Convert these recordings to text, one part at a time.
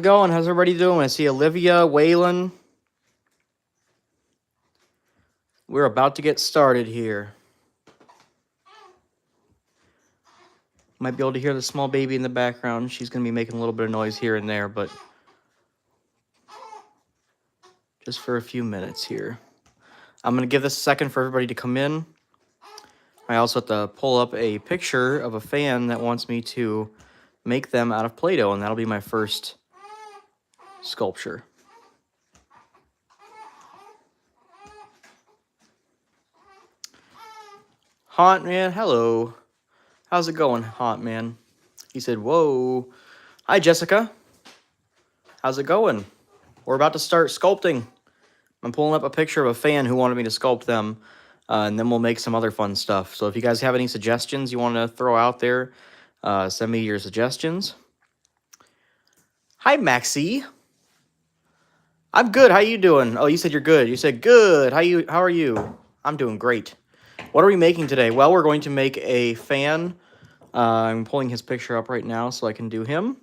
Going? How's everybody doing? I see Olivia, Waylon. We're about to get started here. Might be able to hear the small baby in the background. She's going to be making a little bit of noise here and there, but just for a few minutes here. I'm going to give this a second for everybody to come in. I also have to pull up a picture of a fan that wants me to make them out of Play-Doh, and that'll be my first sculpture. Haunt Man, hello. How's it going, Haunt Man? He said, whoa. Hi, Jessica. How's it going? We're about to start sculpting. I'm pulling up a picture of a fan who wanted me to sculpt them, and then we'll make some other fun stuff. So if you guys have any suggestions you want to throw out there, send me your suggestions. Hi, Maxie. I'm good. How you doing? Oh, you said you're good. You said good. How are you? I'm doing great. What are we making today? Well, we're going to make a fan. I'm pulling his picture up right now so I can do him.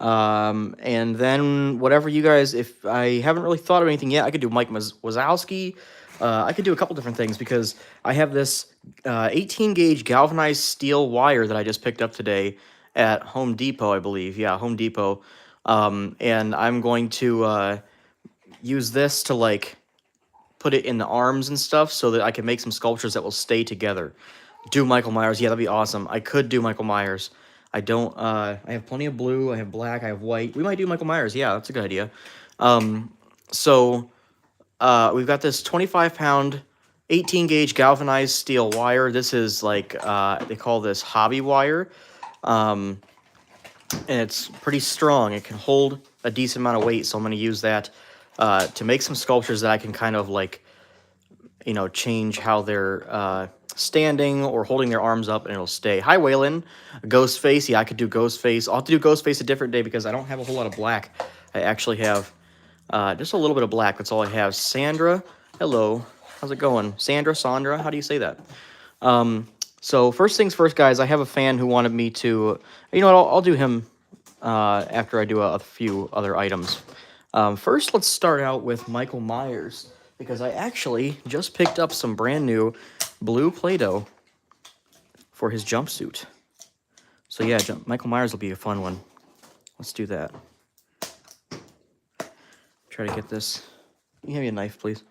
And then whatever you guys, if I haven't really thought of anything yet, I could do Mike Wazowski. I could do a couple different things because I have this 18 gauge galvanized steel wire that I just picked up today at Home Depot, I believe. Yeah, Home Depot. And I'm going to use this to like put it in the arms and stuff so that I can make some sculptures that will stay together. Do Michael Myers. Yeah, that'd be awesome. I could do Michael Myers. I don't, I have plenty of blue, I have black, I have white. We might do Michael Myers. Yeah, that's a good idea. So we've got this 25-pound, 18-gauge galvanized steel wire. This is like, they call this hobby wire. And it's pretty strong. It can hold a decent amount of weight, so I'm going to use that to make some sculptures that I can kind of like, you know, change how they're standing or holding their arms up, and it'll stay. Hi, Waylon. Ghostface. Yeah, I could do Ghostface. I'll have to do Ghostface a different day because I don't have a whole lot of black. I actually have just a little bit of black. That's all I have. Sandra. Hello. How's it going? Sandra? How do you say that? So first things first, guys, I have a fan who wanted me to... You know what? I'll do him after I do a few other items. First, let's start out with Michael Myers, because I actually just picked up some brand new blue Play-Doh for his jumpsuit. So yeah, Michael Myers will be a fun one. Let's do that. Try to get this. Can you hand me a knife, please?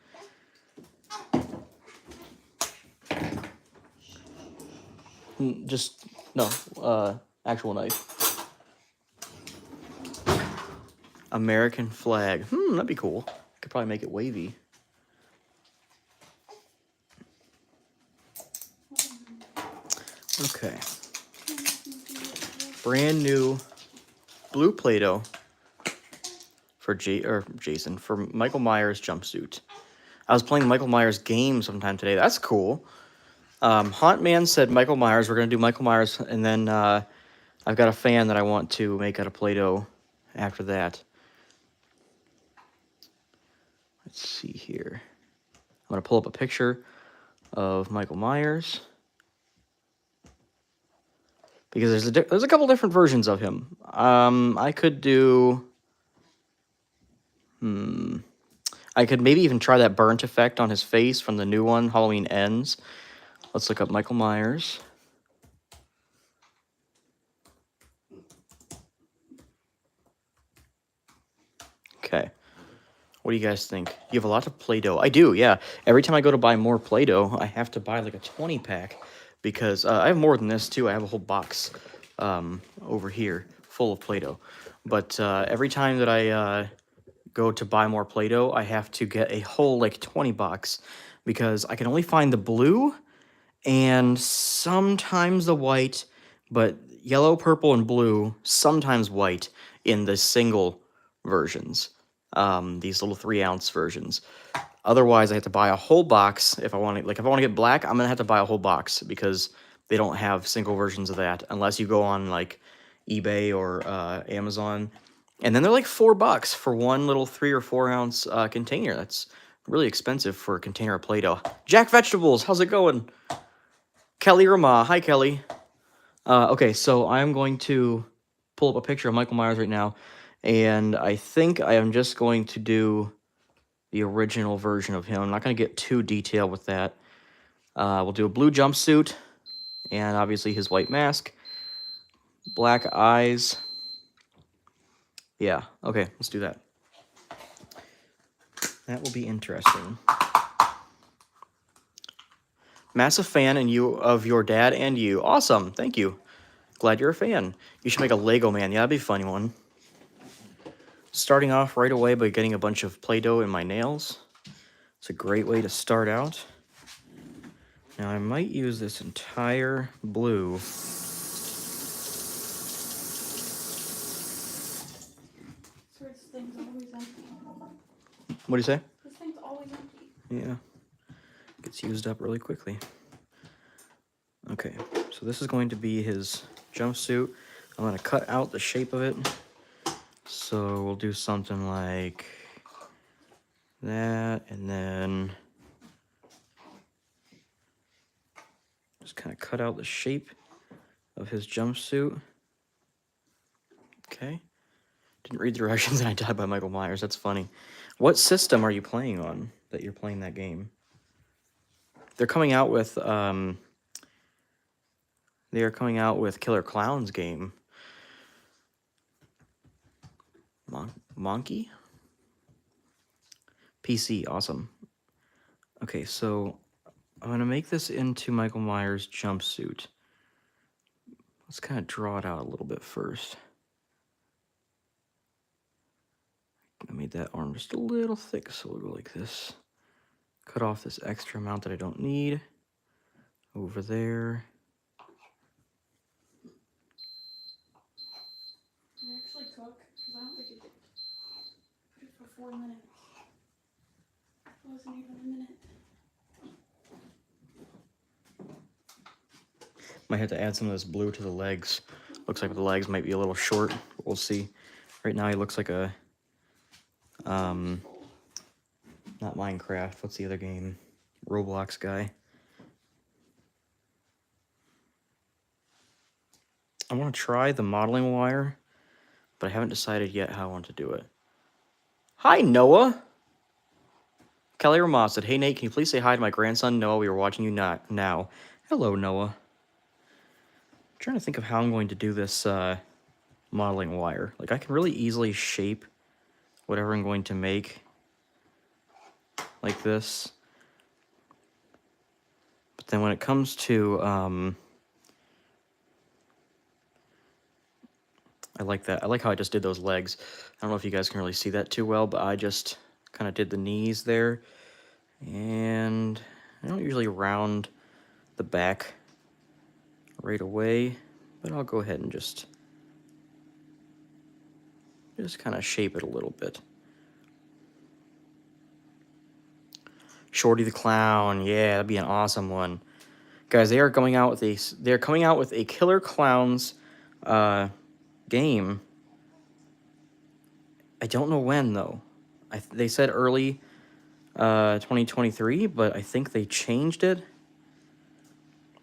Just, no, actual knife. American flag. That'd be cool. Could probably make it wavy. Okay. Brand new blue Play-Doh for Jason, for Michael Myers jumpsuit. I was playing Michael Myers game sometime today. That's cool. Haunt Man said Michael Myers. We're going to do Michael Myers, and then I've got a fan that I want to make out of Play-Doh after that. Let's see here. I'm going to pull up a picture of Michael Myers, because there's a couple different versions of him. I could do... I could maybe even try that burnt effect on his face from the new one, Halloween Ends. Let's look up Michael Myers. Okay. What do you guys think? You have a lot of Play-Doh. I do, yeah. Every time I go to buy more Play-Doh, I have to buy like a 20-pack because I have more than this, too. I have a whole box over here full of Play-Doh. But every time that I go to buy more Play-Doh, I have to get a whole like 20 box because I can only find the blue and sometimes the white, but yellow, purple, and blue, sometimes white in the single versions. These little 3-ounce versions. Otherwise, I have to buy a whole box if I want to. Like, if I want to get black, I'm gonna have to buy a whole box because they don't have single versions of that unless you go on like eBay or Amazon. And then they're like $4 for one little 3 or 4 ounce container. That's really expensive for a container of Play-Doh. Jack Vegetables, how's it going? Kelly Rama, hi Kelly. Okay, so I'm going to pull up a picture of Michael Myers right now, And I think I am just going to do the original version of him. I'm not going to get too detailed with that. We'll do a blue jumpsuit, and obviously his white mask, black eyes. Yeah, okay, let's do that. That will be interesting. Massive fan of your dad and you. Awesome, thank you. Glad you're a fan. You should make a Lego man. Yeah, that'd be a funny one. Starting off right away by getting a bunch of Play-Doh in my nails. It's a great way to start out. Now I might use this entire blue. So this thing's always empty. What do you say? This thing's always empty. Yeah. Gets used up really quickly. Okay, so this is going to be his jumpsuit. I'm going to cut out the shape of it. So we'll do something like that, and then just kind of cut out the shape of his jumpsuit. Okay. Didn't read the directions and I died by Michael Myers. That's funny. What system are you playing on that you're playing that game? They're coming out with Killer Clown's game. Monkey? PC, awesome. Okay, so I'm gonna make this into Michael Myers' jumpsuit. Let's kind of draw it out a little bit first. I made that arm just a little thick, so we'll go like this. Cut off this extra amount that I don't need. Over there. It actually took, because I don't think it did. Put it for 4 minutes. It wasn't even a minute. Might have to add some of this blue to the legs. Looks like the legs might be a little short. We'll see. Right now he looks like a, not Minecraft, what's the other game? Roblox guy. I want to try the modeling wire, but I haven't decided yet how I want to do it. Hi, Noah! Kelly Ramos said, hey, Nate, can you please say hi to my grandson, Noah? We are watching you now. Hello, Noah. I'm trying to think of how I'm going to do this modeling wire. Like, I can really easily shape whatever I'm going to make like this. But then when it comes to, I like that. I like how I just did those legs. I don't know if you guys can really see that too well, but I just kind of did the knees there. And I don't usually round the back right away, but I'll go ahead and just kind of shape it a little bit. Shorty the Clown, yeah, that'd be an awesome one. Guys, they're coming out with a Killer Clowns game. I don't know when though. They said early 2023, but I think they changed it.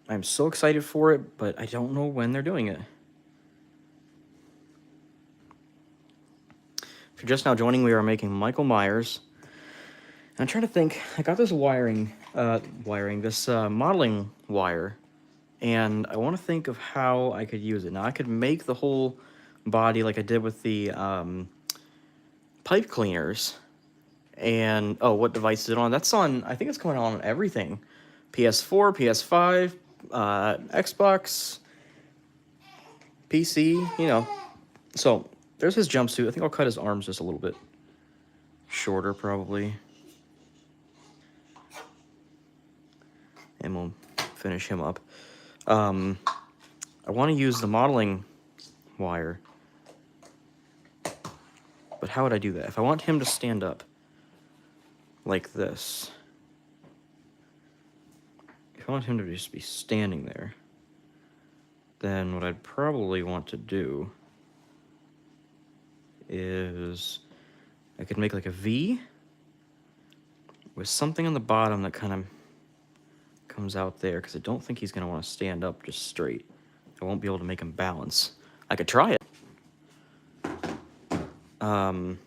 I'm so excited for it, but I don't know when they're doing it. If you're just now joining, we are making Michael Myers. I'm trying to think. I got this modeling wire, and I want to think of how I could use it. Now, I could make the whole body like I did with the pipe cleaners. And, oh, what device is it on? That's on, I think it's coming on everything. PS4, PS5, Xbox, PC, you know. So, there's his jumpsuit. I think I'll cut his arms just a little bit shorter, probably. And we'll finish him up. I want to use the modeling wire. But how would I do that? If I want him to stand up like this. If I want him to just be standing there, then what I'd probably want to do is I could make like a V with something on the bottom that kind of comes out there, because I don't think he's going to want to stand up just straight. I won't be able to make him balance. I could try it. let's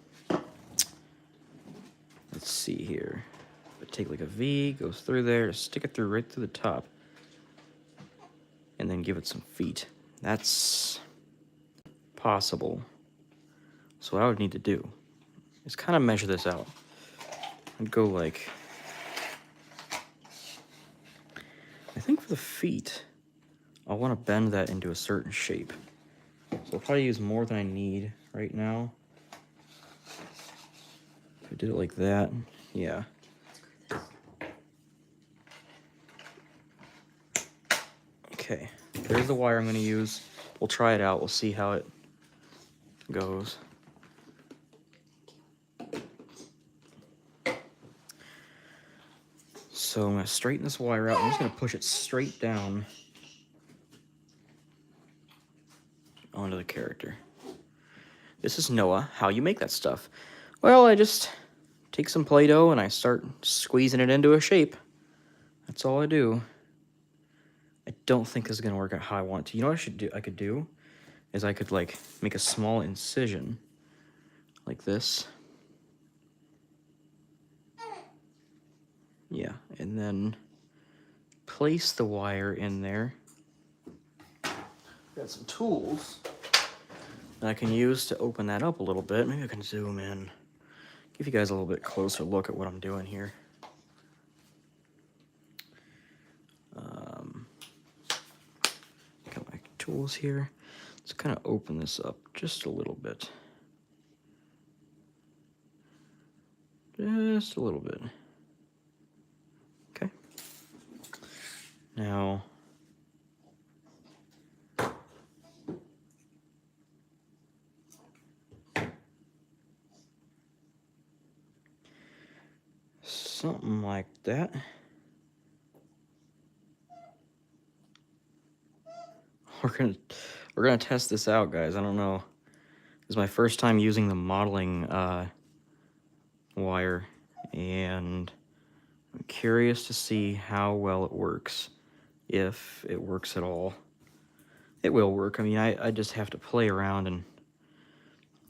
see here. But take like a V, goes through there, stick it through right through the top, and then give it some feet. That's possible. So what I would need to do is kind of measure this out. I'd go like, I think for the feet, I'll want to bend that into a certain shape. So I'll probably use more than I need right now. If I did it like that, yeah. Okay, there's the wire I'm going to use. We'll try it out. We'll see how it goes. So I'm going to straighten this wire out. I'm just going to push it straight down onto the character. This is Noah, how you make that stuff. Well, I just take some Play-Doh and I start squeezing it into a shape. That's all I do. I don't think this is going to work out how I want to. You know what I could do? Is I could like make a small incision like this. Yeah, and then place the wire in there. Got some tools that I can use to open that up a little bit. Maybe I can zoom in, give you guys a little bit closer look at what I'm doing here. Got my tools here. Let's kind of open this up just a little bit. Just a little bit. Okay. Now, something like that. We're gonna test this out, guys. I don't know. This is my first time using the modeling wire, and I'm curious to see how well it works, if it works at all. It will work. I mean, I just have to play around and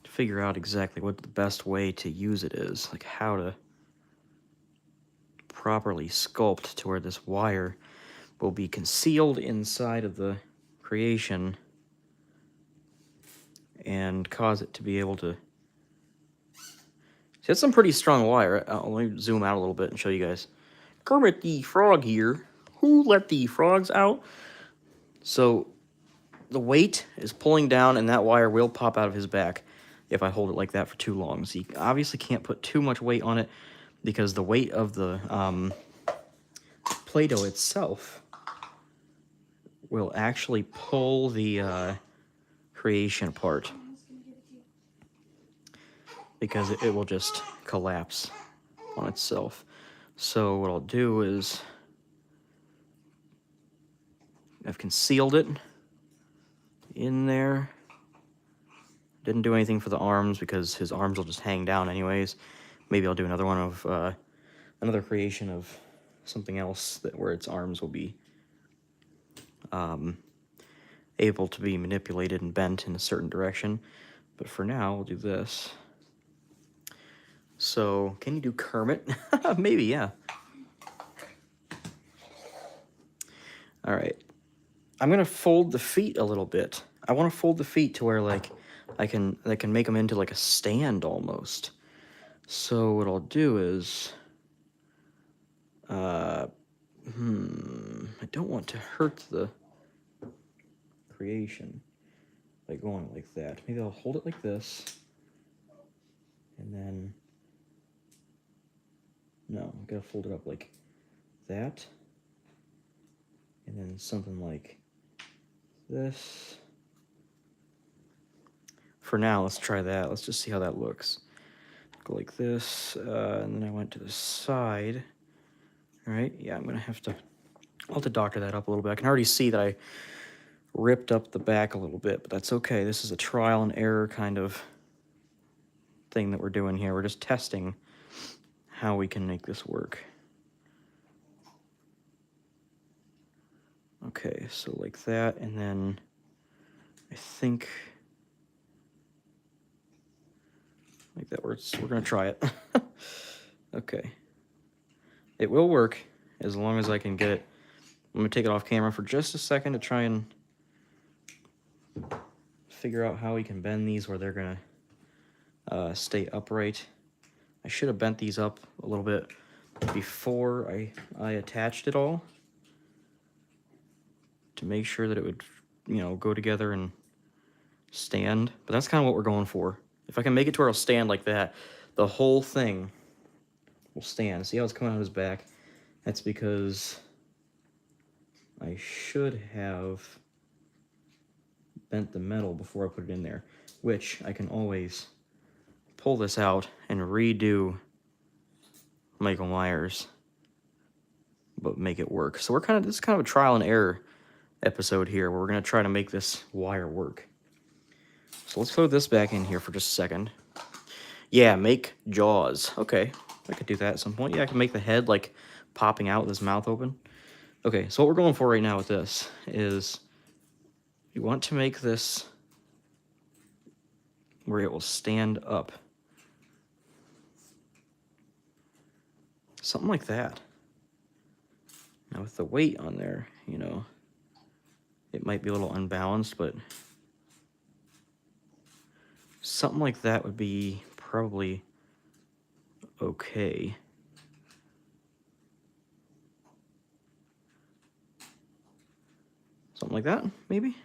figure out exactly what the best way to use it is, like how to properly sculpt to where this wire will be concealed inside of the creation and cause it to be able to... See, that's some pretty strong wire. Let me zoom out a little bit and show you guys. Kermit the Frog here. Who let the frogs out? So the weight is pulling down and that wire will pop out of his back if I hold it like that for too long. So you obviously can't put too much weight on it because the weight of the Play-Doh itself will actually pull the creation apart because it will just collapse on itself. So what I'll do is I've concealed it in there. Didn't do anything for the arms because his arms will just hang down anyways. Maybe I'll do another one of another creation of something else that where its arms will be able to be manipulated and bent in a certain direction. But for now, we'll do this. So, can you do Kermit? Maybe, yeah. All right. I'm gonna fold the feet a little bit. I want to fold the feet to where like I can make them into like a stand almost. So what I'll do is, I don't want to hurt the creation by going like that. Maybe I'll hold it like this, and then no, I'm gonna fold it up like that, and then something like this. For now, let's try that. Let's just see how that looks. Go like this, and then I went to the side. All right, yeah, I'll have to doctor that up a little bit. I can already see that I ripped up the back a little bit, but that's okay. This is a trial and error kind of thing that we're doing here. We're just testing how we can make this work. Okay, so like that, and then I think Like that works. We're gonna try it. Okay. It will work as long as I can get it. I'm gonna take it off camera for just a second to try and figure out how we can bend these where they're gonna stay upright. I should have bent these up a little bit before I attached it all to make sure that it would, you know, go together and stand. But that's kind of what we're going for. If I can make it to where it'll stand like that, the whole thing will stand. See how it's coming out of his back? That's because I should have bent the metal before I put it in there, which I can always pull this out and redo Michael Myers, but make it work. So this is kind of a trial and error episode here where we're gonna try to make this wire work. So let's throw this back in here for just a second. Yeah, make jaws. Okay, I could do that at some point. Yeah, I can make the head like popping out with his mouth open. Okay, so what we're going for right now with this is you want to make this where it will stand up. Something like that. Now with the weight on there, you know, it might be a little unbalanced, but something like that would be probably okay. Something like that, maybe?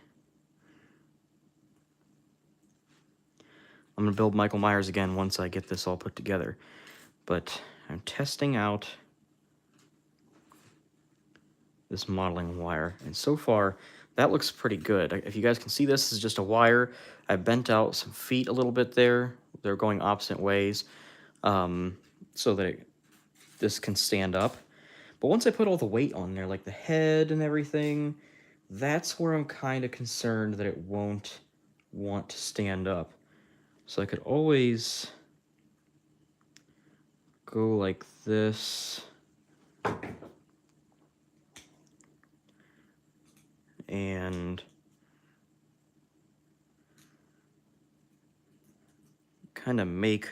I'm gonna build Michael Myers again once I get this all put together. But I'm testing out this modeling wire, and so far that looks pretty good. If you guys can see, this is just a wire. I bent out some feet a little bit there. They're going opposite ways, so that this can stand up. But once I put all the weight on there, like the head and everything, that's where I'm kind of concerned that it won't want to stand up. So I could always go like this. And kind of make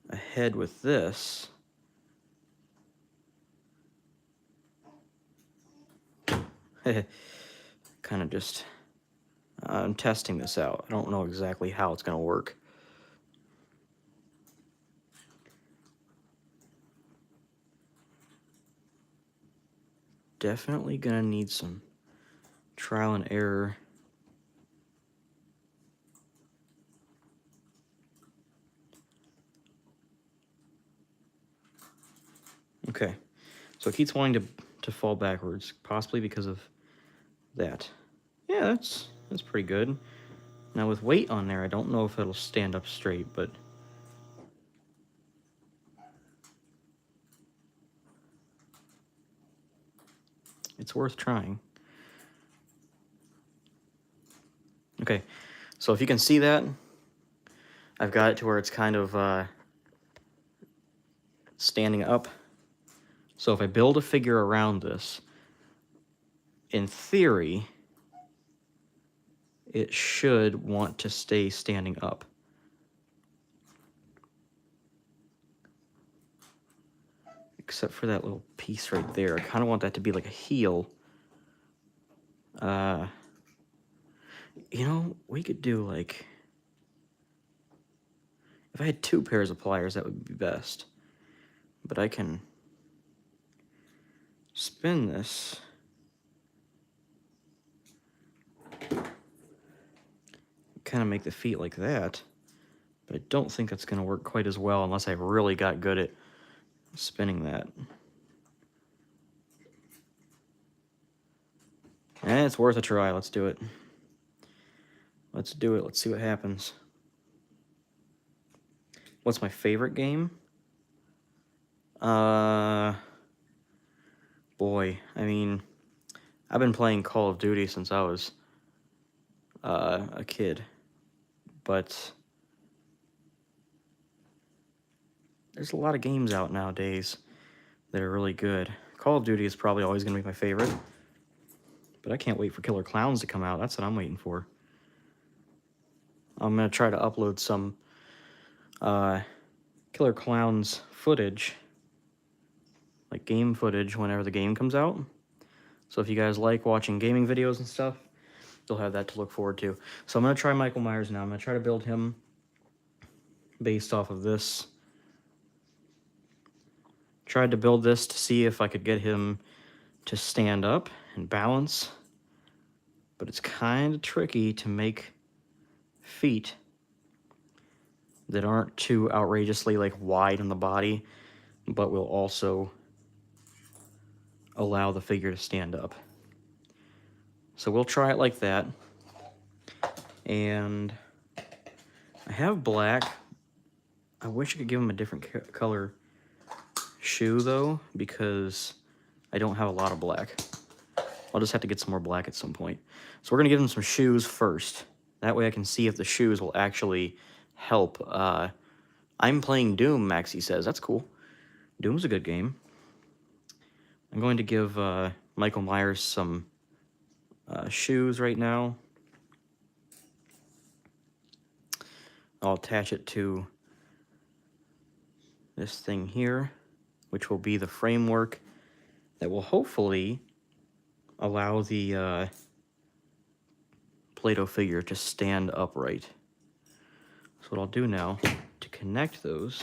a head with this. Kind of just, I'm testing this out. I don't know exactly how it's going to work. Definitely going to need some trial and error. Okay, so it keeps wanting to fall backwards, possibly because of that. Yeah, that's pretty good. Now with weight on there, I don't know if it'll stand up straight, but it's worth trying. Okay, so if you can see that, I've got it to where it's kind of standing up. So if I build a figure around this, in theory, it should want to stay standing up. Except for that little piece right there. I kind of want that to be like a heel. You know, we could do like... If I had 2 pairs of pliers, that would be best. But I can spin this. Kind of make the feet like that. But I don't think that's going to work quite as well unless I really got good at spinning that. And it's worth a try. Let's do it. Let's do it. Let's see what happens. What's my favorite game? Boy, I mean, I've been playing Call of Duty since I was a kid, but there's a lot of games out nowadays that are really good. Call of Duty is probably always going to be my favorite, but I can't wait for Killer Clowns to come out. That's what I'm waiting for. I'm going to try to upload some Killer Clown's footage, like game footage, whenever the game comes out. So if you guys like watching gaming videos and stuff, you'll have that to look forward to. So I'm going to try Michael Myers now. I'm going to try to build him based off of this. Tried to build this to see if I could get him to stand up and balance, but it's kind of tricky to make feet that aren't too outrageously like wide in the body, but will also allow the figure to stand up. So we'll try it like that. And I have black. I wish I could give him a different color shoe though, because I don't have a lot of black. I'll just have to get some more black at some point. So we're gonna give him some shoes first. That way I can see if the shoes will actually help. I'm playing Doom, Maxie says. That's cool. Doom's a good game. I'm going to give Michael Myers some shoes right now. I'll attach it to this thing here, which will be the framework that will hopefully allow the Play-Doh figure to stand upright. So what I'll do now to connect those,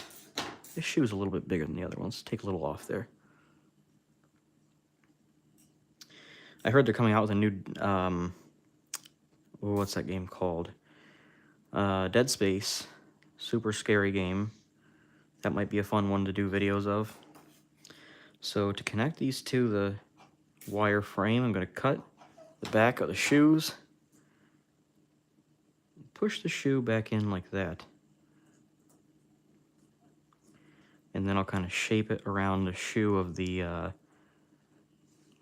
this shoe is a little bit bigger than the other ones. Take a little off there. I heard they're coming out with a new, what's that game called? Dead Space. Super scary game. That might be a fun one to do videos of. So to connect these to the wire frame, I'm going to cut the back of the shoes. Push the shoe back in like that. And then I'll kind of shape it around the shoe of the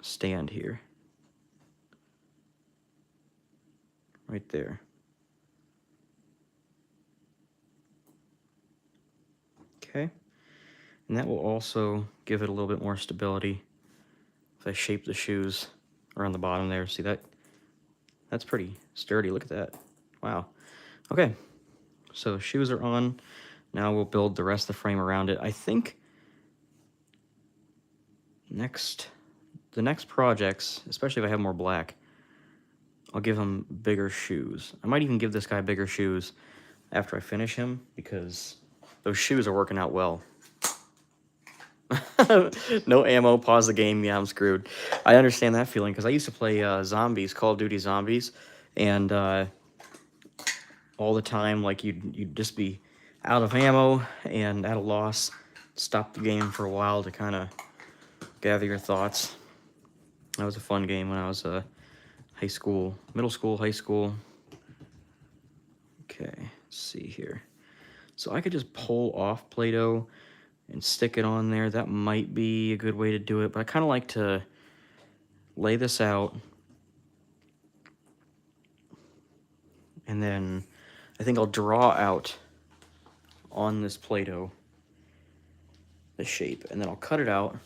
stand here. Right there. Okay. And that will also give it a little bit more stability if I shape the shoes around the bottom there. See that? That's pretty sturdy. Look at that. Wow. Okay. So shoes are on. Now we'll build the rest of the frame around it. I think the next projects, especially if I have more black, I'll give him bigger shoes. I might even give this guy bigger shoes after I finish him, because those shoes are working out well. No ammo, pause the game, yeah, I'm screwed. I understand that feeling, because I used to play Zombies, Call of Duty Zombies, and all the time, like, you'd just be out of ammo and at a loss. Stop the game for a while to kind of gather your thoughts. That was a fun game when I was high school, middle school, high school. Okay, let's see here. So I could just pull off Play-Doh and stick it on there. That might be a good way to do it, but I kind of like to lay this out. And then I think I'll draw out on this Play-Doh the shape, and then I'll cut it out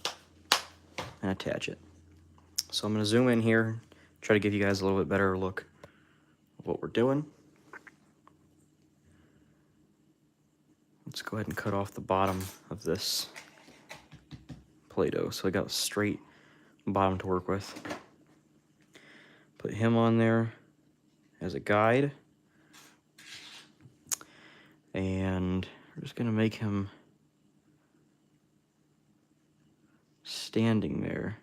and attach it. So I'm going to zoom in here, try to give you guys a little bit better look of what we're doing. Let's go ahead and cut off the bottom of this Play-Doh so I got a straight bottom to work with. Put him on there as a guide. And we're just going to make him standing there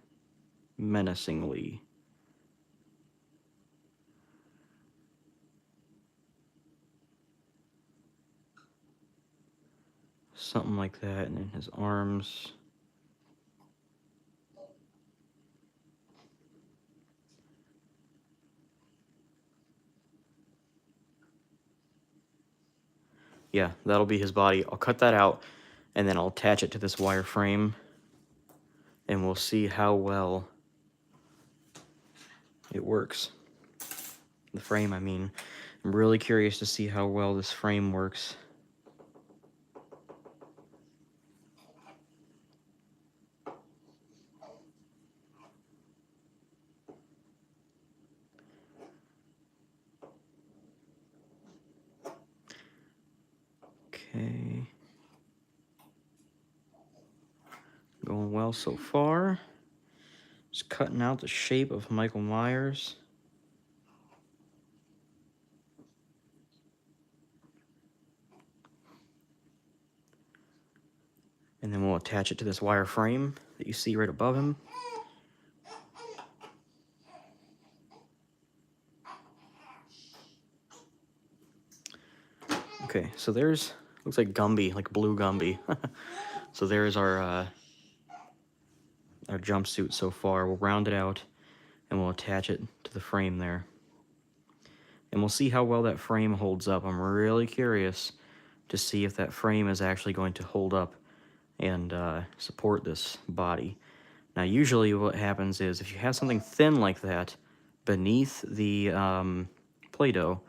menacingly. Something like that, and then his arms. Yeah, that'll be his body. I'll cut that out, and then I'll attach it to this wire frame, and we'll see how well it works. The frame, I mean. I'm really curious to see how well this frame works. Okay. Going well so far. Just cutting out the shape of Michael Myers. And then we'll attach it to this wire frame that you see right above him. Okay, so there's, looks like Gumby, like blue Gumby. So there's our jumpsuit so far. We'll round it out and we'll attach it to the frame there. And we'll see how well that frame holds up. I'm really curious to see if that frame is actually going to hold up and support this body. Now, usually what happens is if you have something thin like that beneath the Play-Doh,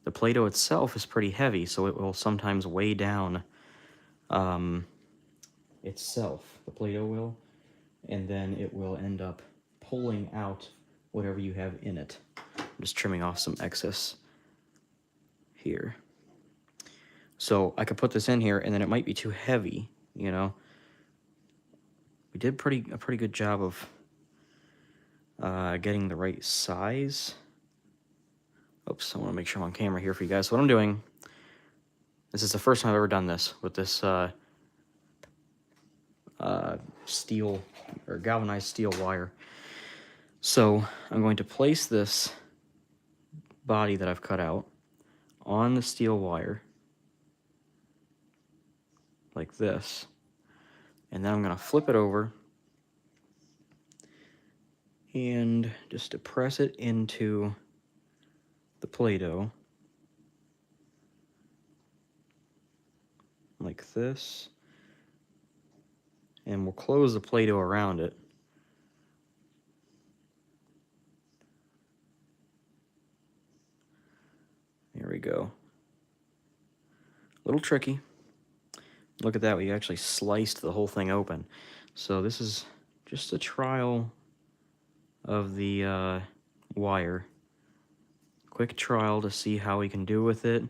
the Play-Doh itself is pretty heavy, so it will sometimes weigh down itself, the Play-Doh will, and then it will end up pulling out whatever you have in it. I'm just trimming off some excess here. So I could put this in here, and then it might be too heavy, you know. We did a pretty good job of getting the right size. Oops, I want to make sure I'm on camera here for you guys. So what I'm doing, this is the first time I've ever done this with this steel or galvanized steel wire. So I'm going to place this body that I've cut out on the steel wire like this, and then I'm going to flip it over and just depress it into the Play-Doh like this, and we'll close the Play-Doh around it. There we go. A little tricky. Look at that, we actually sliced the whole thing open. So this is just a trial of the wire. Quick trial to see how we can do with it.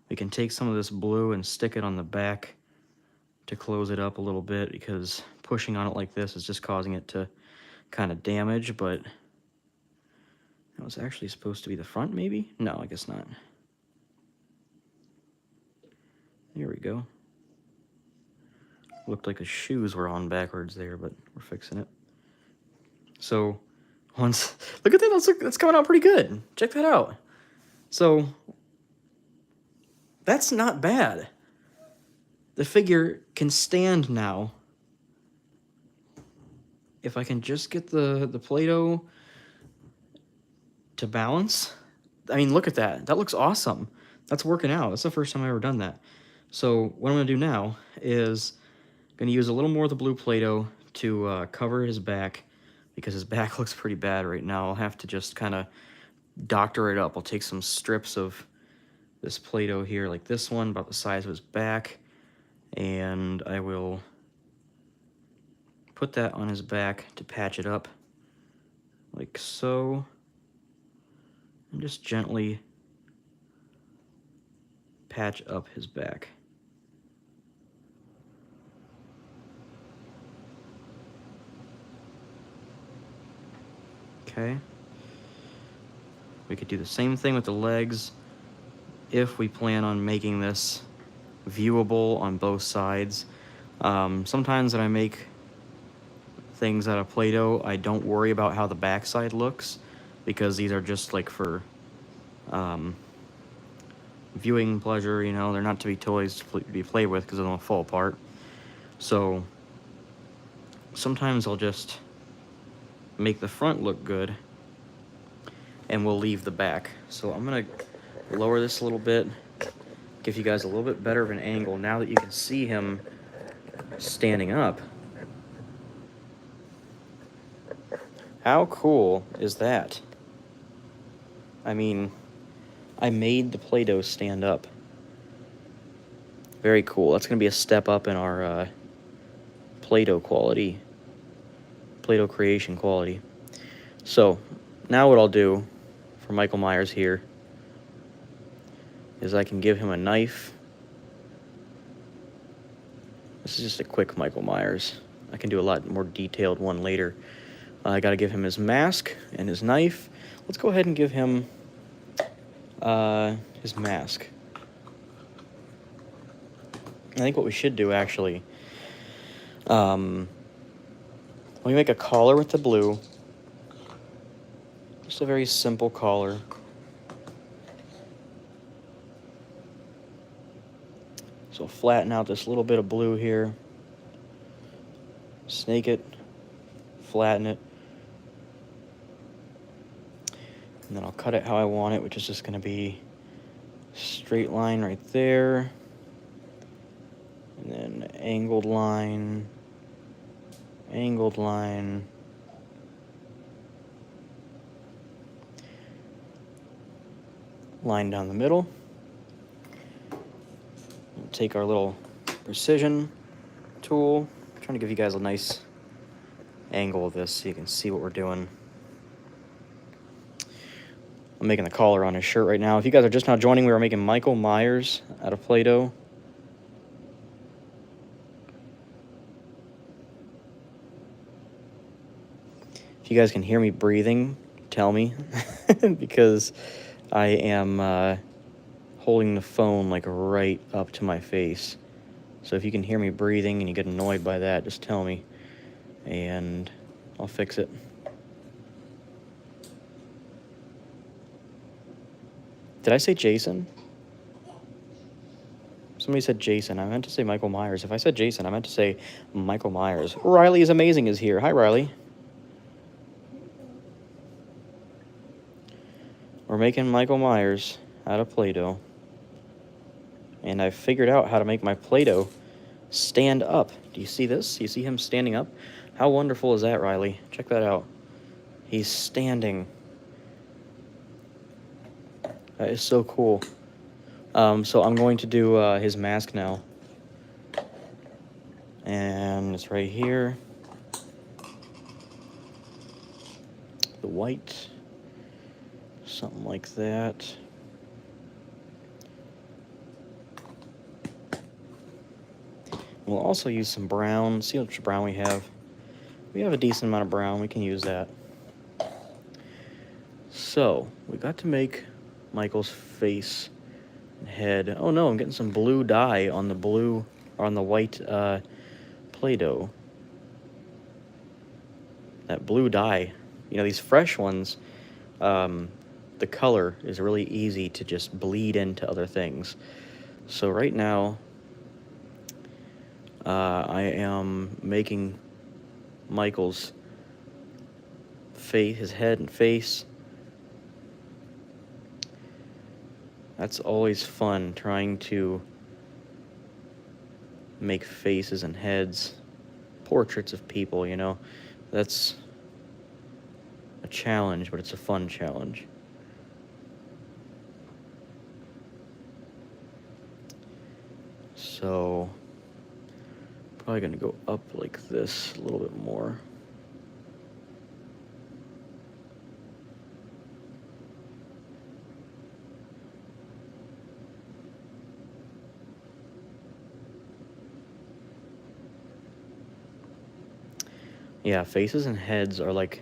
We can take some of this blue and stick it on the back to close it up a little bit, because pushing on it like this is just causing it to kind of damage, but that was actually supposed to be the front, maybe? No, I guess not. There we go. Looked like the shoes were on backwards there, but we're fixing it. So, once, look at that, that's coming out pretty good. Check that out. So, that's not bad. The figure can stand now. If I can just get the Play-Doh to balance. I mean, look at that. That looks awesome. That's working out. That's the first time I've ever done that. So what I'm going to do now is I'm going to use a little more of the blue Play-Doh to cover his back, because his back looks pretty bad right now. I'll have to just kind of doctor it up. I'll take some strips of this Play-Doh here, like this one, about the size of his back, and I will put that on his back to patch it up, like so, and just gently patch up his back. Okay. We could do the same thing with the legs if we plan on making this viewable on both sides. Sometimes when I make things out of Play-Doh, I don't worry about how the backside looks, because these are just like for viewing pleasure, you know. They're not to be toys to be played with, because they'll fall apart. So sometimes I'll just make the front look good, and we'll leave the back. So I'm gonna lower this a little bit, give you guys a little bit better of an angle now that you can see him standing up. How cool is that? I mean, I made the Play-Doh stand up. Very cool. That's going to be a step up in our Play-Doh quality, Play-Doh creation quality. So, now what I'll do for Michael Myers here is I can give him a knife. This is just a quick Michael Myers. I can do a lot more detailed one later. I got to give him his mask and his knife. Let's go ahead and give him his mask. I think what we should do, actually, we make a collar with the blue. Just a very simple collar. So flatten out this little bit of blue here. Snake it. Flatten it. And then I'll cut it how I want it, which is just going to be straight line right there. And then angled line. Angled line. Line down the middle. We'll take our little precision tool. I'm trying to give you guys a nice angle of this so you can see what we're doing. I'm making the collar on his shirt right now. If you guys are just now joining, we are making Michael Myers out of Play-Doh. If you guys can hear me breathing, tell me, because I am holding the phone like right up to my face. So if you can hear me breathing and you get annoyed by that, just tell me, and I'll fix it. Did I say Jason? Somebody said Jason. I meant to say Michael Myers. If I said Jason, I meant to say Michael Myers. Riley is Amazing is here. Hi, Riley. We're making Michael Myers out of Play-Doh. And I figured out how to make my Play-Doh stand up. Do you see this? You see him standing up? How wonderful is that, Riley? Check that out. He's standing. That is so cool. So I'm going to do his mask now. And it's right here. The white. Something like that. We'll also use some brown. See how much brown we have. We have a decent amount of brown. We can use that. So, we got to make Michael's face and head. Oh no, I'm getting some blue dye on the blue, or on the white Play-Doh. That blue dye. You know, these fresh ones, the color is really easy to just bleed into other things. So right now, I am making Michael's face, his head and face. That's always fun, trying to make faces and heads, portraits of people, you know. That's a challenge, but it's a fun challenge. So, probably gonna go up like this a little bit more. Yeah, faces and heads are like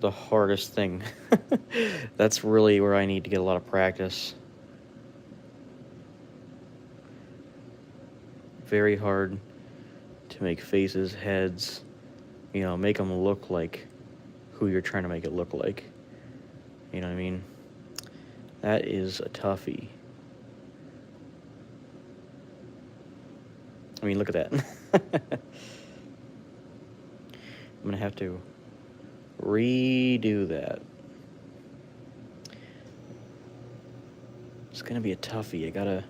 the hardest thing. That's really where I need to get a lot of practice. Very hard to make faces, heads, you know, make them look like who you're trying to make it look like. You know what I mean? That is a toughie. I mean, look at that. I'm gonna have to redo that. It's gonna be a toughie. I gotta...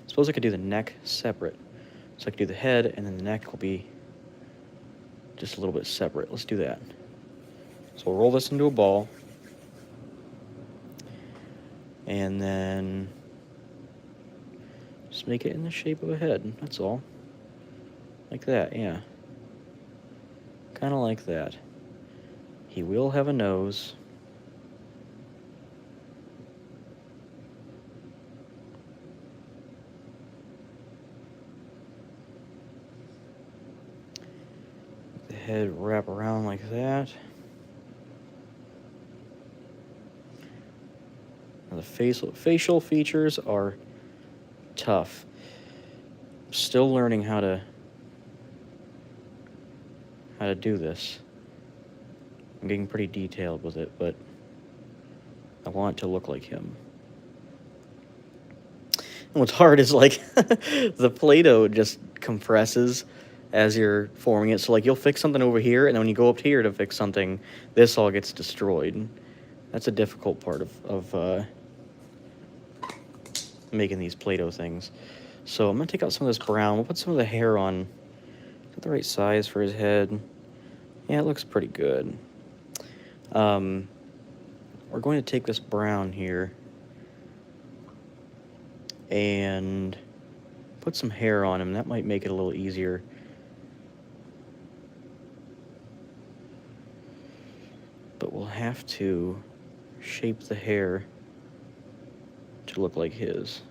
Suppose I could do the neck separate. So I could do the head, and then the neck will be just a little bit separate. Let's do that. So we'll roll this into a ball. And then just make it in the shape of a head. That's all. Like that, yeah. Kind of like that. He will have a nose. head wrap around like that. Now the facial features are tough. Still learning how to do this. I'm getting pretty detailed with it, but I want it to look like him. And what's hard is like the Play-Doh just compresses as you're forming it. So like you'll fix something over here, and then when you go up here to fix something, this all gets destroyed. That's a difficult part of making these Play-Doh things. So I'm gonna take out some of this brown. We'll put some of the hair on. Is that the right size for his head? Yeah, it looks pretty good. We're going to take this brown here and put some hair on him. That might make it a little easier. But we'll have to shape the hair to look like his.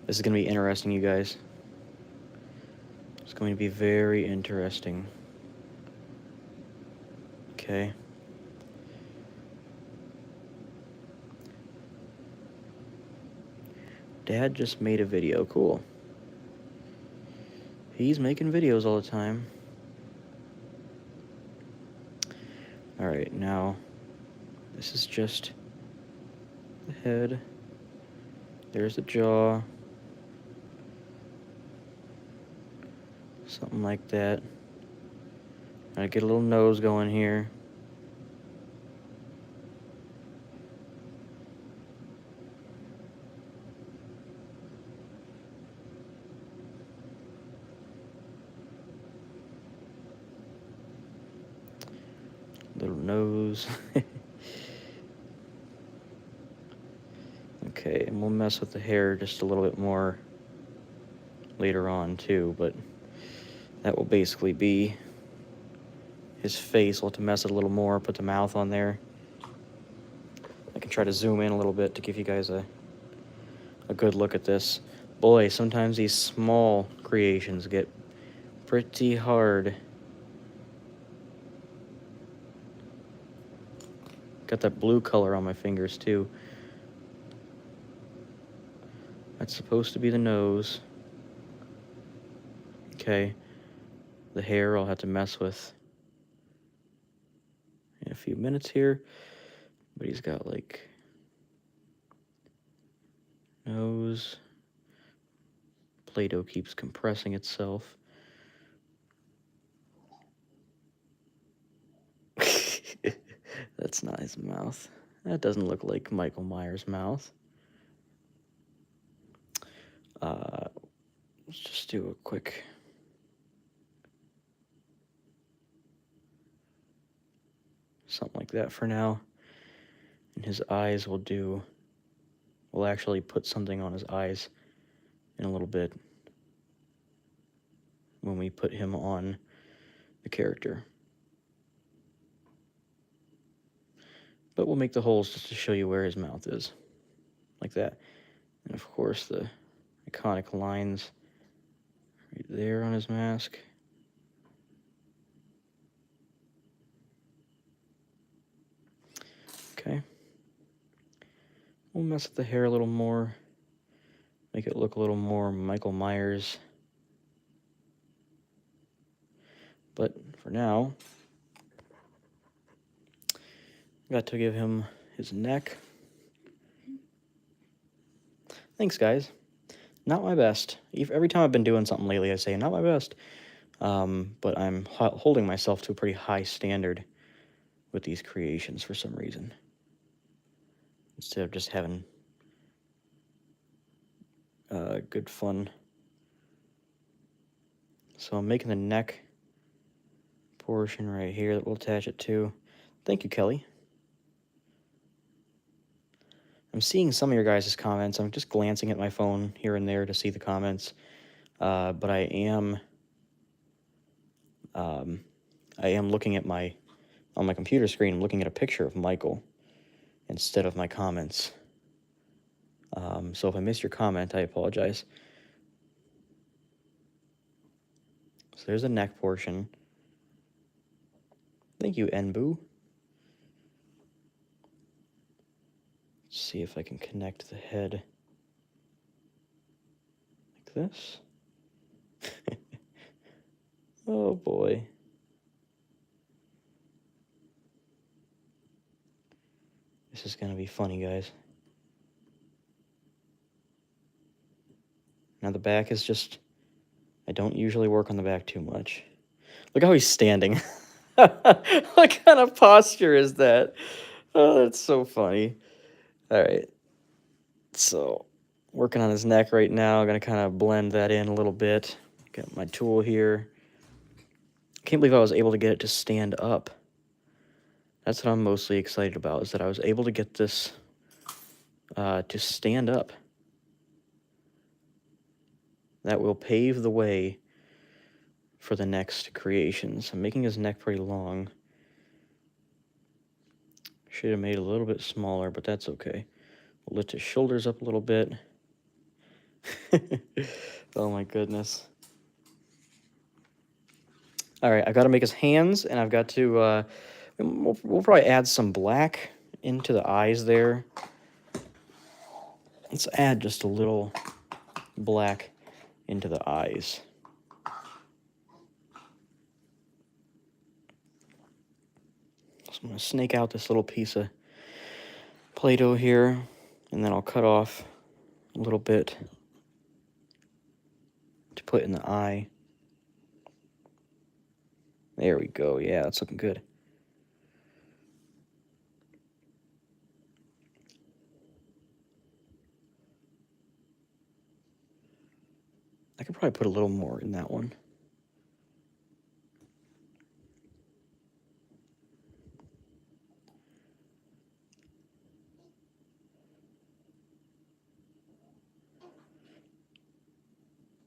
This is going to be interesting, you guys. It's going to be very interesting. Okay. Dad just made a video. Cool. He's making videos all the time. Alright, now this is just the head. There's the jaw. Something like that. Gotta get a little nose going here. Little nose. Okay, and we'll mess with the hair just a little bit more later on too, but that will basically be his face. We'll have to mess it a little more, put the mouth on there. I can try to zoom in a little bit to give you guys a good look at this. Boy, sometimes these small creations get pretty hard. Got that blue color on my fingers too. That's supposed to be the nose. Okay. The hair I'll have to mess with in a few minutes here. But he's got like nose. Play-Doh keeps compressing itself. That's not his mouth. That doesn't look like Michael Myers' mouth. Let's just do a quick... something like that for now. And his eyes will do... we'll actually put something on his eyes in a little bit when we put him on the character. But we'll make the holes just to show you where his mouth is. Like that. And of course the iconic lines right there on his mask. Okay. We'll mess with the hair a little more. Make it look a little more Michael Myers. But for now, got to give him his neck. Thanks, guys. Not my best. Every time I've been doing something lately, I say, not my best. But I'm holding myself to a pretty high standard with these creations for some reason. Instead of just having good fun. So I'm making the neck portion right here that we'll attach it to. Thank you, Kelly. I'm seeing some of your guys' comments. I'm just glancing at my phone here and there to see the comments. But I am looking at on my computer screen, I'm looking at a picture of Michael instead of my comments So if I missed your comment, I apologize. So there's the neck portion. Thank you, Enbu. Let's see if I can connect the head like this. Oh boy. This is gonna be funny, guys. Now the back is just, I don't usually work on the back too much. Look how he's standing. What kind of posture is that? Oh, that's so funny. All right. So, working on his neck right now. I'm going to kind of blend that in a little bit. Got my tool here. Can't believe I was able to get it to stand up. That's what I'm mostly excited about, is that I was able to get this to stand up. That will pave the way for the next creations. I'm making his neck pretty long. Should have made it a little bit smaller, but that's okay. We'll lift his shoulders up a little bit. Oh my goodness. All right, I've got to make his hands, and I've got to, we'll probably add some black into the eyes there. Let's add just a little black into the eyes. So I'm going to snake out this little piece of Play-Doh here, and then I'll cut off a little bit to put in the eye. There we go. Yeah, that's looking good. I could probably put a little more in that one.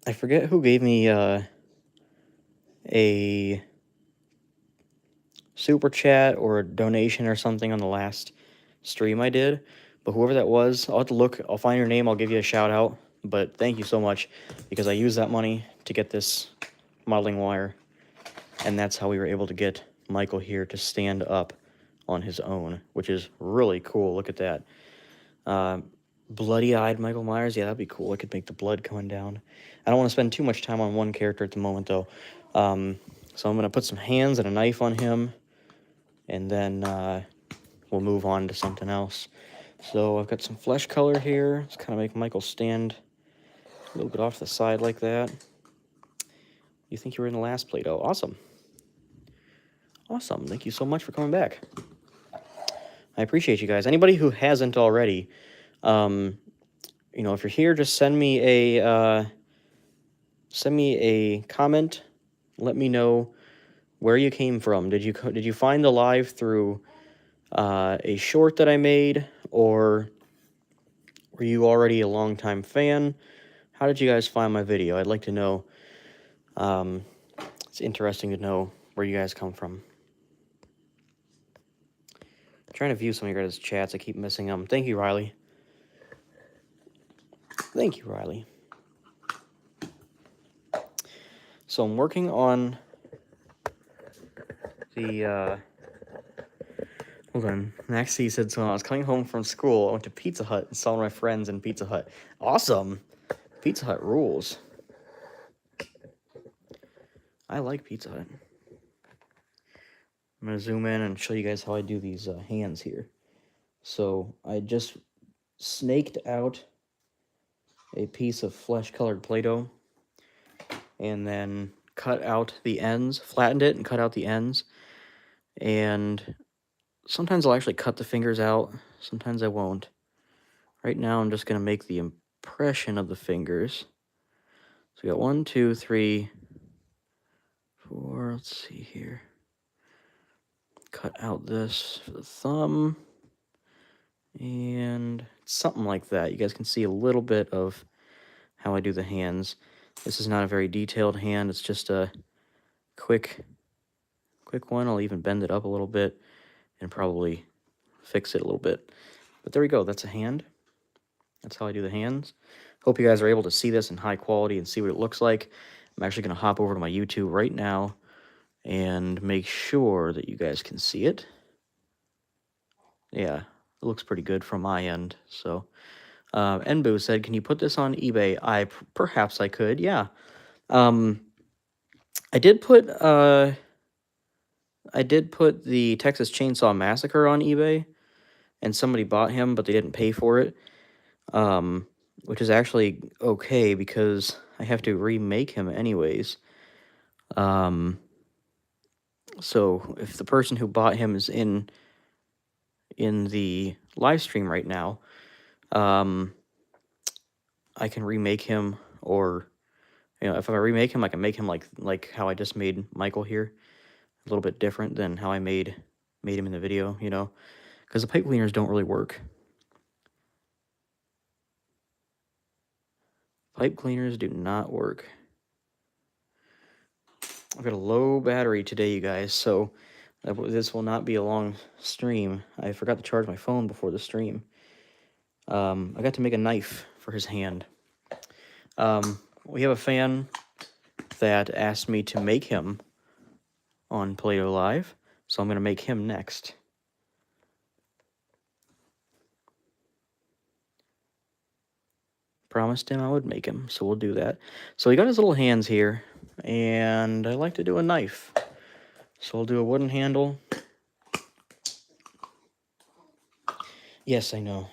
I forget who gave me a super chat or a donation or something on the last stream I did, but whoever that was, I'll have to look. I'll find your name. I'll give you a shout out. But thank you so much, because I used that money to get this modeling wire, and that's how we were able to get Michael here to stand up on his own, which is really cool. Look at that. Bloody-eyed Michael Myers. Yeah, that'd be cool. I could make the blood coming down. I don't want to spend too much time on one character at the moment, though. So I'm going to put some hands and a knife on him, and then we'll move on to something else. So I've got some flesh color here. Let's kind of make Michael stand a little bit off the side like that. You think you were in the last Play-Doh. Awesome. Awesome. Thank you so much for coming back. I appreciate you guys. Anybody who hasn't already, you know, if you're here, just send me a comment. Let me know where you came from. Did you find the live through a short that I made, or were you already a longtime fan? How did you guys find my video? I'd like to know. It's interesting to know where you guys come from. I'm trying to view some of your guys' chats. I keep missing them. Thank you, Riley. Thank you, Riley. So I'm working on the, hold on. Maxie said, so when I was coming home from school, I went to Pizza Hut and saw my friends in Pizza Hut. Awesome. Pizza Hut rules. I like Pizza Hut. I'm going to zoom in and show you guys how I do these hands here. So I just snaked out a piece of flesh-colored Play-Doh, and then cut out the ends, flattened it and cut out the ends. And sometimes I'll actually cut the fingers out, sometimes I won't. Right now I'm just going to make the impression of the fingers. So we got 1, 2, 3, 4, let's see here. Cut out this for the thumb, and something like that. You guys can see a little bit of how I do the hands. This is not a very detailed hand, it's just a quick one. I'll even bend it up a little bit and probably fix it a little bit. But there we go, that's a hand. That's how I do the hands. Hope you guys are able to see this in high quality and see what it looks like. I'm actually going to hop over to my YouTube right now and make sure that you guys can see it. Yeah, it looks pretty good from my end. So, Enbu said, "Can you put this on eBay?" Perhaps I could. Yeah. I did put the Texas Chainsaw Massacre on eBay, and somebody bought him, but they didn't pay for it. Which is actually okay because I have to remake him anyways. So if the person who bought him is in the live stream right now, I can remake him, or if I remake him, I can make him like how I just made Michael here, a little bit different than how I made him in the video, because the pipe cleaners don't really work. Pipe cleaners do not work. I've got a low battery today, you guys, so this will not be a long stream. I forgot to charge my phone before the stream. I got to make a knife for his hand. We have a fan that asked me to make him on Play-Doh Live, so I'm going to make him next. Promised him I would make him, so we'll do that. So he got his little hands here, and I like to do a knife. So we'll do a wooden handle. Yes, I know.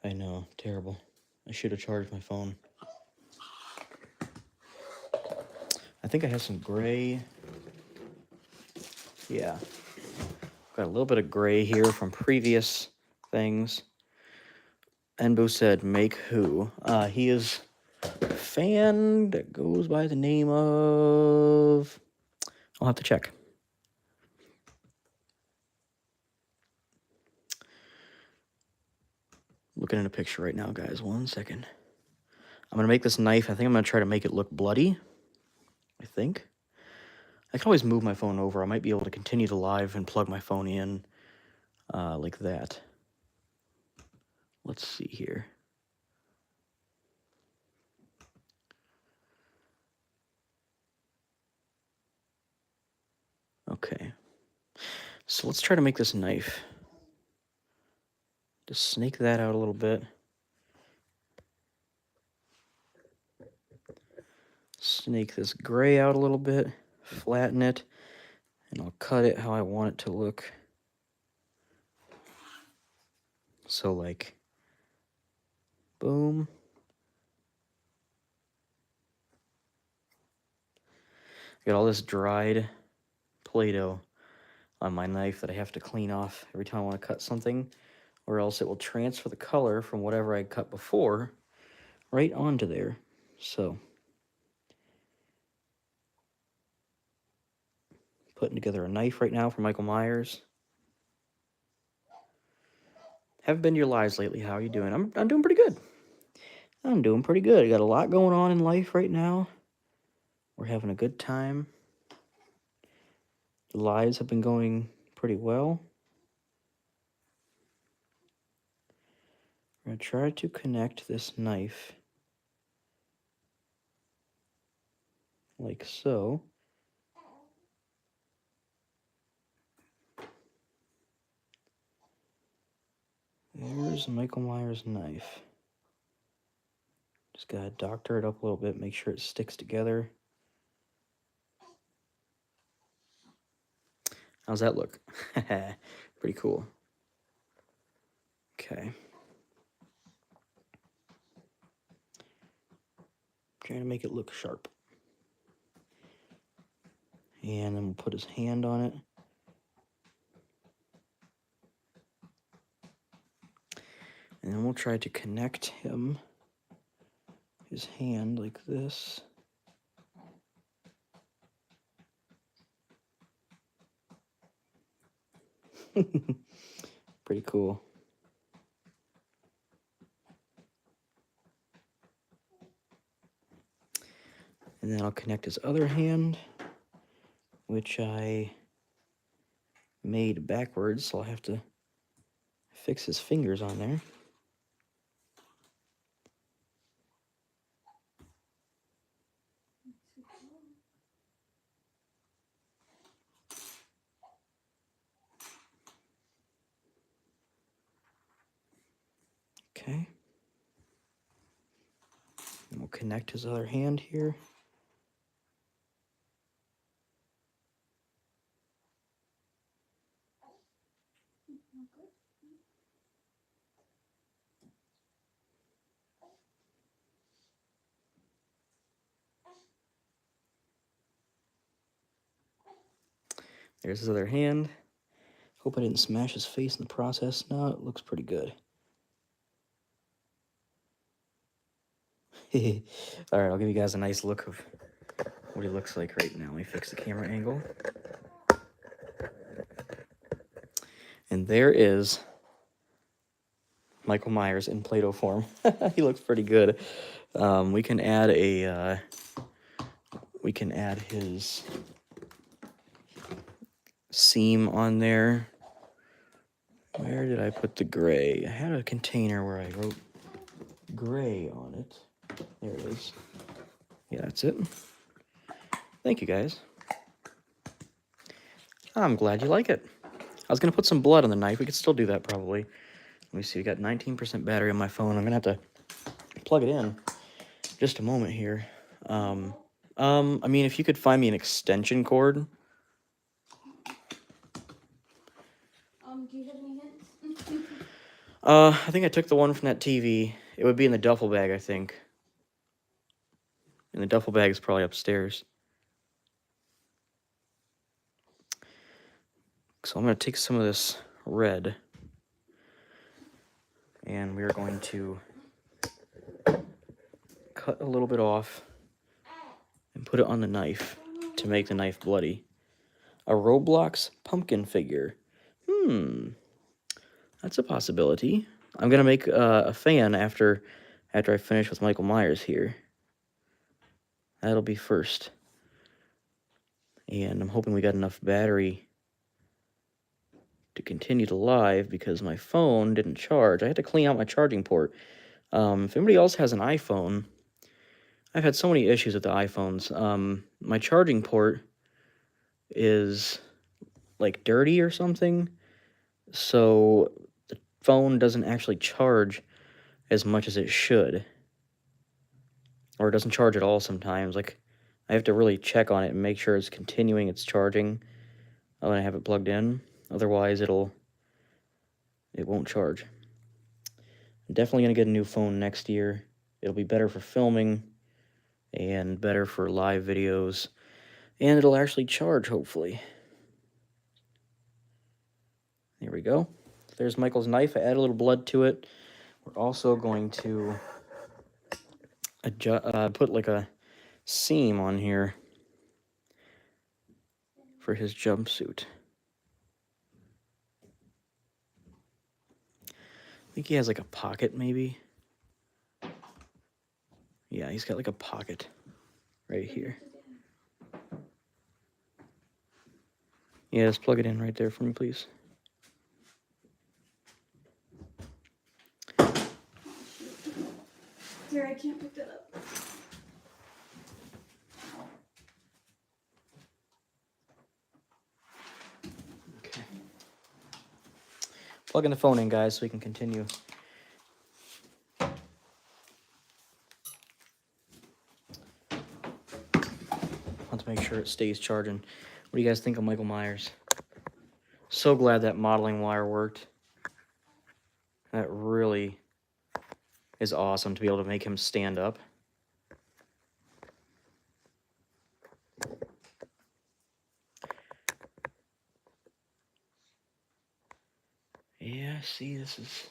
I know, terrible. I should have charged my phone. I think I have some gray. Yeah. Got a little bit of gray here from previous things. Enbu said, "Make who?" He is a fan that goes by the name of... I'll have to check. Looking at a picture right now, guys. 1 second. I'm going to make this knife. I think I'm going to try to make it look bloody. I think. I can always move my phone over. I might be able to continue the live and plug my phone in like that. Let's see here. Okay. So let's try to make this knife. Just snake that out a little bit. Snake this gray out a little bit. Flatten it. And I'll cut it how I want it to look. So like, boom. Got all this dried Play-Doh on my knife that I have to clean off every time I want to cut something, or else it will transfer the color from whatever I cut before right onto there. So, putting together a knife right now for Michael Myers. Haven't been to your lives lately. How are you doing? I'm doing pretty good. I'm doing pretty good. I got a lot going on in life right now. We're having a good time. The lives have been going pretty well. I'm going to try to connect this knife like so. There's Michael Myers' knife. Just gotta doctor it up a little bit, make sure it sticks together. How's that look? Pretty cool. Okay. Trying to make it look sharp. And then we'll put his hand on it. And then we'll try to connect his hand like this. Pretty cool. And then I'll connect his other hand, which I made backwards, so I'll have to fix his fingers on there. Okay. And we'll connect his other hand here. There's his other hand. Hope I didn't smash his face in the process. No, it looks pretty good. All right, I'll give you guys a nice look of what he looks like right now. Let me fix the camera angle. And there is Michael Myers in Play-Doh form. He looks pretty good. We can add his seam on there. Where did I put the gray? I had a container where I wrote gray on it. There it is. Yeah, that's it. Thank you, guys. I'm glad you like it. I was going to put some blood on the knife. We could still do that, probably. Let me see. We got 19% battery on my phone. I'm going to have to plug it in just a moment here. I mean, if you could find me an extension cord. Do you have any hints? I think I took the one from that TV. It would be in the duffel bag, I think. And the duffel bag is probably upstairs. So I'm going to take some of this red. And we are going to cut a little bit off and put it on the knife to make the knife bloody. A Roblox pumpkin figure. That's a possibility. I'm going to make a fan after I finish with Michael Myers here. That'll be first. And I'm hoping we got enough battery to continue to live because my phone didn't charge. I had to clean out my charging port. If anybody else has an iPhone, I've had so many issues with the iPhones. My charging port is like dirty or something, so the phone doesn't actually charge as much as it should, or it doesn't charge at all sometimes. Like, I have to really check on it and make sure it's continuing its charging when I have it plugged in. Otherwise, it won't charge. I'm definitely going to get a new phone next year. It'll be better for filming and better for live videos. And it'll actually charge, hopefully. There we go. There's Michael's knife. I add a little blood to it. We're also going to put like a seam on here for his jumpsuit. I think he has like a pocket, maybe. Yeah, he's got like a pocket right here. Yeah, just plug it in right there for me, please. Here, I can't pick that up. Okay. Plugging the phone in, guys, so we can continue. Want to make sure it stays charging. What do you guys think of Michael Myers? So glad that modeling wire worked. That really is awesome to be able to make him stand up. Yeah, see, this is...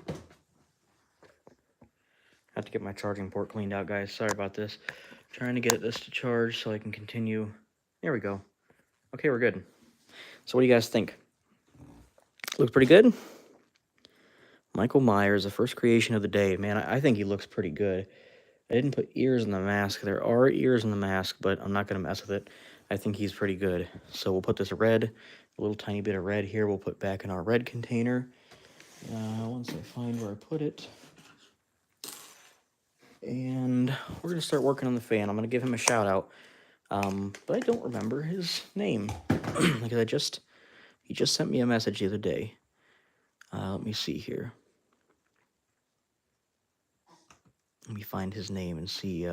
I have to get my charging port cleaned out, guys. Sorry about this. Trying to get this to charge so I can continue. There we go. Okay, we're good. So what do you guys think? Looks pretty good? Michael Myers, the first creation of the day. Man, I think he looks pretty good. I didn't put ears in the mask. There are ears in the mask, but I'm not going to mess with it. I think he's pretty good. So we'll put this red, a little tiny bit of red here, we'll put back in our red container. Once I find where I put it. And we're going to start working on the fan. I'm going to give him a shout out. But I don't remember his name. Because he just sent me a message the other day. Let me see here. Let me find his name and see.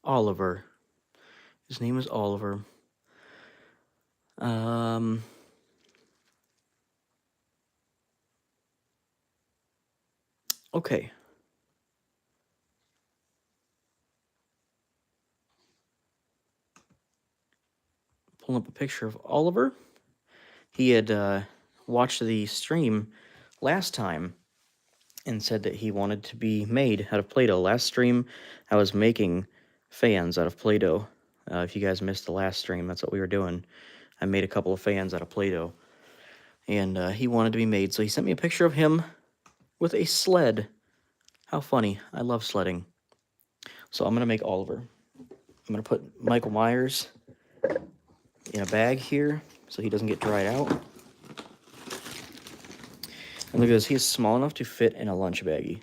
Oliver. His name is Oliver. Okay. Pulling up a picture of Oliver. He had watched the stream last time and said that he wanted to be made out of Play-Doh. Last stream, I was making fans out of Play-Doh. If you guys missed the last stream, that's what we were doing. I made a couple of fans out of Play-Doh. And he wanted to be made, so he sent me a picture of him with a sled. How funny. I love sledding. So I'm going to make Oliver. I'm going to put Michael Myers in a bag here so he doesn't get dried out. And look at this, he's small enough to fit in a lunch baggie.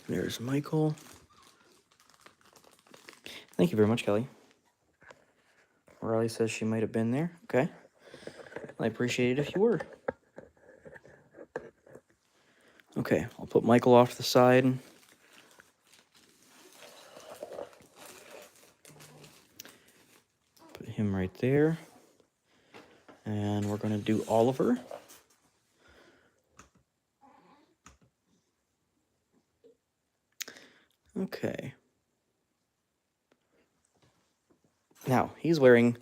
There's Michael. Thank you very much, Kelly. Riley says she might have been there. Okay. I appreciate it if you were. Okay, I'll put Michael off to the side. Put him right there. And we're going to do Oliver. Okay. Now, he's wearing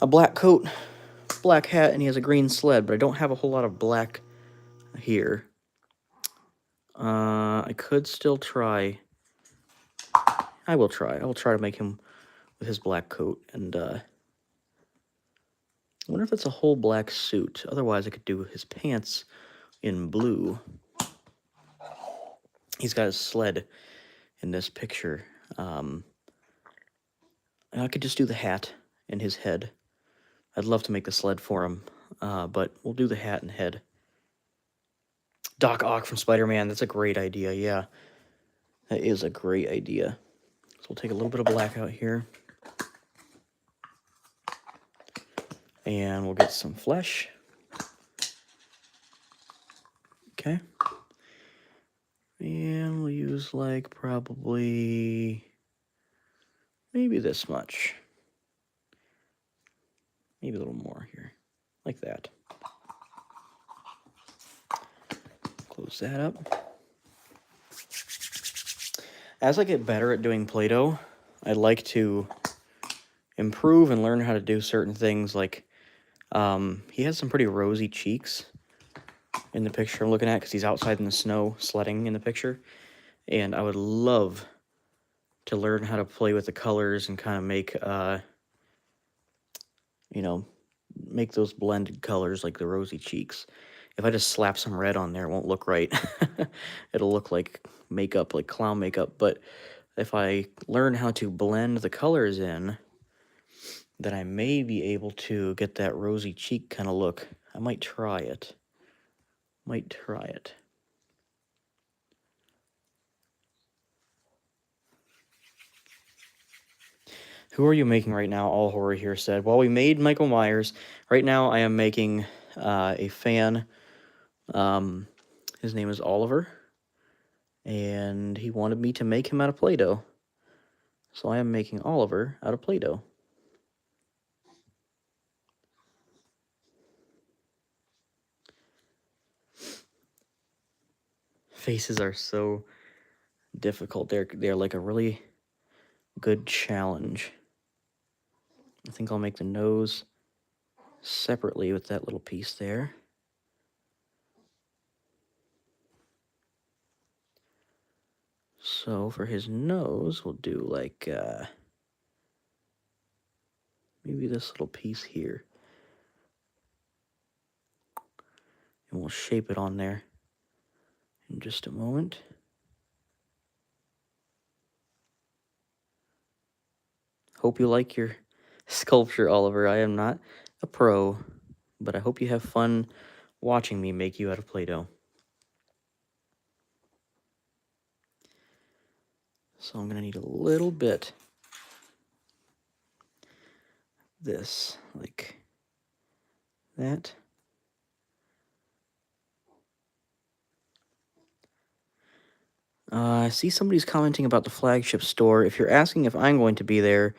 a black coat, black hat, and he has a green sled, but I don't have a whole lot of black here. I could still try. I will try. I will try to make him with his black coat, and I wonder if it's a whole black suit. Otherwise, I could do his pants in blue. He's got his sled in this picture. And I could just do the hat and his head. I'd love to make the sled for him, but we'll do the hat and head. Doc Ock from Spider-Man, that's a great idea, yeah. That is a great idea. So we'll take a little bit of black out here. And we'll get some flesh. Okay. And we'll use like probably maybe this much. Maybe a little more here, like that. Close that up. As I get better at doing Play-Doh, I'd like to improve and learn how to do certain things. Like, he has some pretty rosy cheeks in the picture I'm looking at because he's outside in the snow sledding in the picture. And I would love to learn how to play with the colors and kind of make, you know, make those blended colors like the rosy cheeks. If I just slap some red on there, it won't look right. It'll look like makeup, like clown makeup. But if I learn how to blend the colors in, then I may be able to get that rosy cheek kind of look. I might try it. Might try it. Who are you making right now? All Horror here said. Well, we made Michael Myers. Right now I am making a fan. His name is Oliver. And he wanted me to make him out of Play-Doh. So I am making Oliver out of Play-Doh. Faces are so difficult. They're like a really good challenge. I think I'll make the nose separately with that little piece there. So for his nose, we'll do like maybe this little piece here. And we'll shape it on there in just a moment. Hope you like your sculpture, Oliver. I am not a pro, but I hope you have fun watching me make you out of Play-Doh. So I'm going to need a little bit this, like that. I see somebody's commenting about the flagship store. If you're asking if I'm going to be there,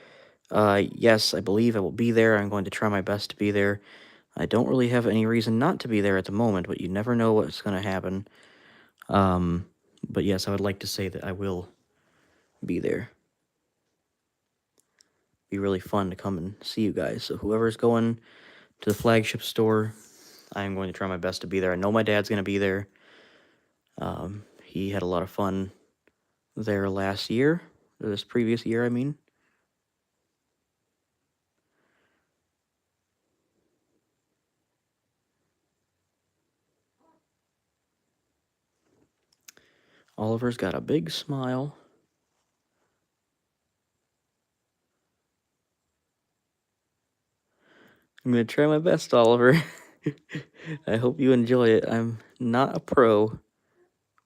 yes, I believe I will be there. I'm going to try my best to be there. I don't really have any reason not to be there at the moment, but you never know what's going to happen. But yes, I would like to say that I will be there. Be really fun to come and see you guys. So whoever's going to the flagship store, I am going to try my best to be there. I know my dad's going to be there. He had a lot of fun there last year, or this previous year, I mean. Oliver's got a big smile. I'm going to try my best, Oliver. I hope you enjoy it. I'm not a pro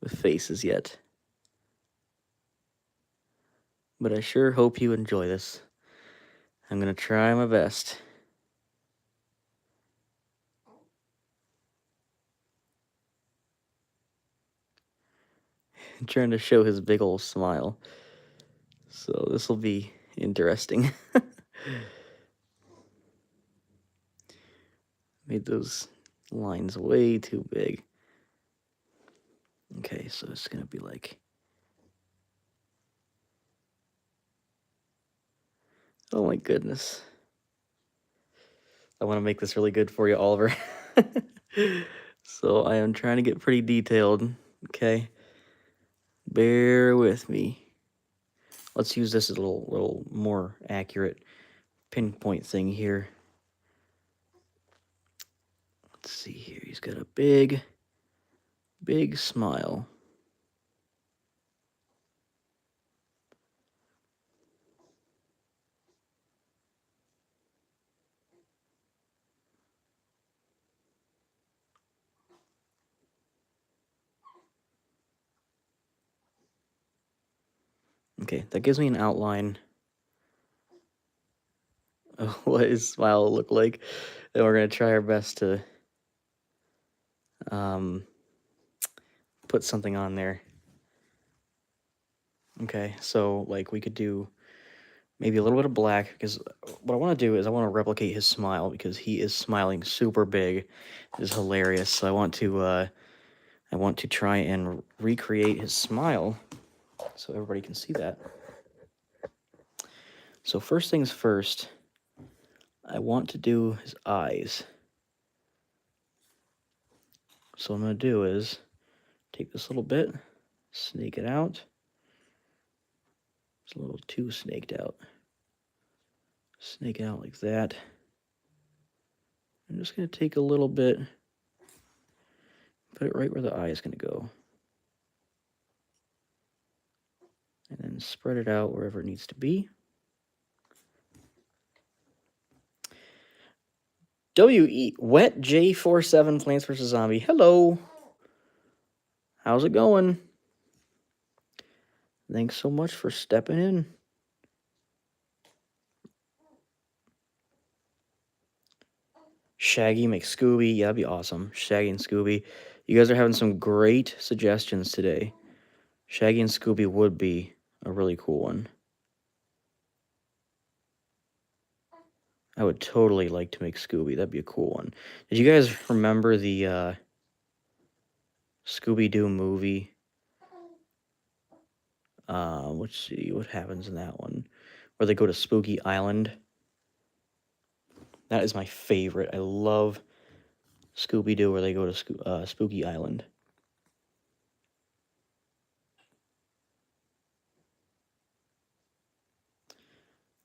with faces yet, but I sure hope you enjoy this. I'm going to try my best. I'm trying to show his big old smile. So this will be interesting. Made those lines way too big. Okay, so it's going to be like... Oh my goodness. I want to make this really good for you, Oliver. So I am trying to get pretty detailed, okay? Bear with me. Let's use this as a little more accurate pinpoint thing here. Let's see here. He's got a big smile. Okay, that gives me an outline of what his smile will look like. And we're going to try our best to put something on there. Okay, so like we could do maybe a little bit of black, because what I want to do is I want to replicate his smile, because he is smiling super big. It is hilarious. So I want to try and recreate his smile so everybody can see that. So first things first, I want to do his eyes. So what I'm going to do is take this little bit, snake it out. It's a little too snaked out. Snake it out like that. I'm just going to take a little bit, put it right where the eye is going to go. And then spread it out wherever it needs to be. Wet J47 Plants vs. Zombie. Hello. How's it going? Thanks so much for stepping in. Shaggy McScooby. Yeah, that'd be awesome. Shaggy and Scooby. You guys are having some great suggestions today. Shaggy and Scooby would be a really cool one. I would totally like to make Scooby. That'd be a cool one. Did you guys remember the Scooby-Doo movie? Let's see what happens in that one. Where they go to Spooky Island. That is my favorite. I love Scooby-Doo where they go to Spooky Island.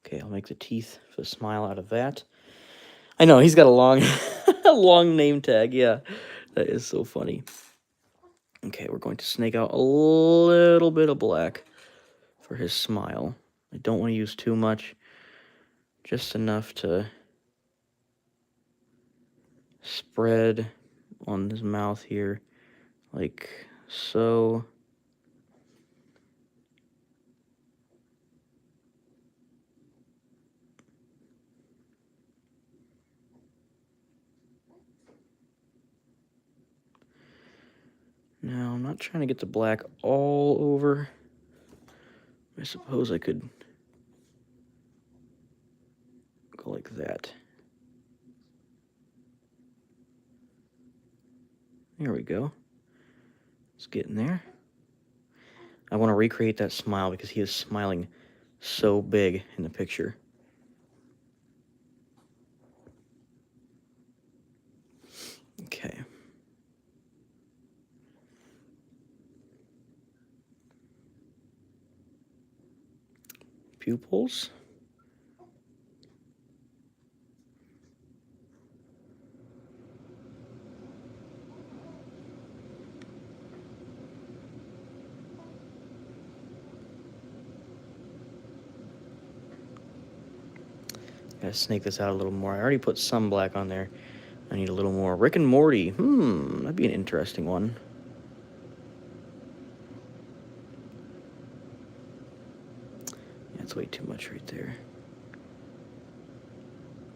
Okay, I'll make the teeth for the smile out of that. I know, he's got a long, a long name tag. Yeah, that is so funny. Okay, we're going to snake out a little bit of black for his smile. I don't want to use too much. Just enough to spread on his mouth here, like so. Now, I'm not trying to get the black all over. I suppose I could go like that. There we go. It's getting there. I want to recreate that smile because he is smiling so big in the picture. Okay. Pupils. Gotta snake this out a little more. I already put some black on there. I need a little more. Rick and Morty. That'd be an interesting one. That's way too much right there.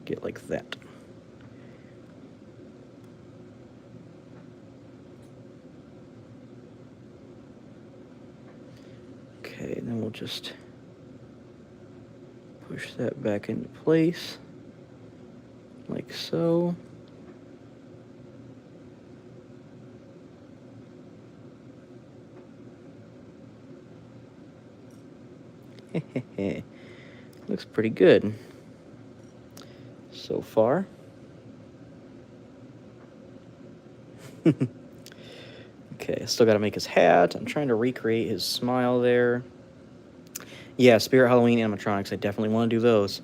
Get like that. Okay, and then we'll just push that back into place, like so. Looks pretty good so far. Okay, still got to make his hat. I'm trying to recreate his smile there. Yeah, Spirit Halloween animatronics. I definitely want to do those.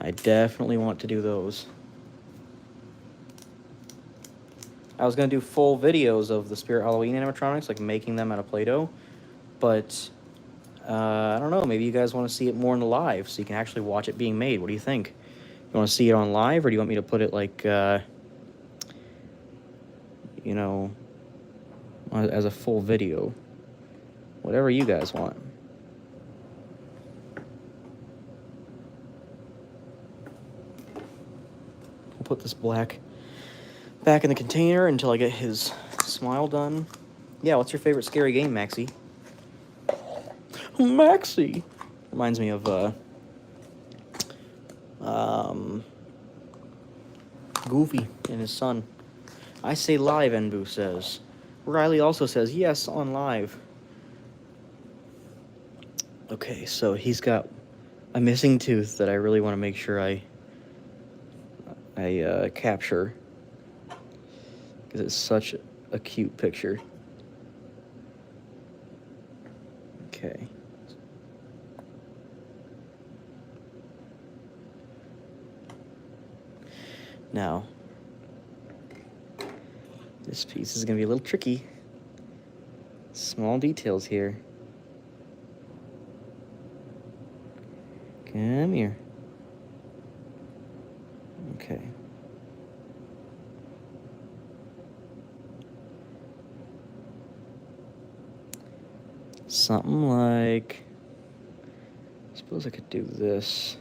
I definitely want to do those. I was going to do full videos of the Spirit Halloween animatronics, like making them out of Play-Doh, but I don't know. Maybe you guys want to see it more in the live, so you can actually watch it being made. What do you think? You want to see it on live, or do you want me to put it like, you know, as a full video? Whatever you guys want. I'll put this black back in the container until I get his smile done. Yeah, what's your favorite scary game, Maxie? Maxie! Reminds me of, Goofy and his son. I say live, Enbu says. Riley also says, yes, on live. Okay, so he's got a missing tooth that I really want to make sure I capture, because it's such a cute picture. Okay. Now, this piece is going to be a little tricky. Small details here. Come here. Okay. Something like, I suppose I could do this.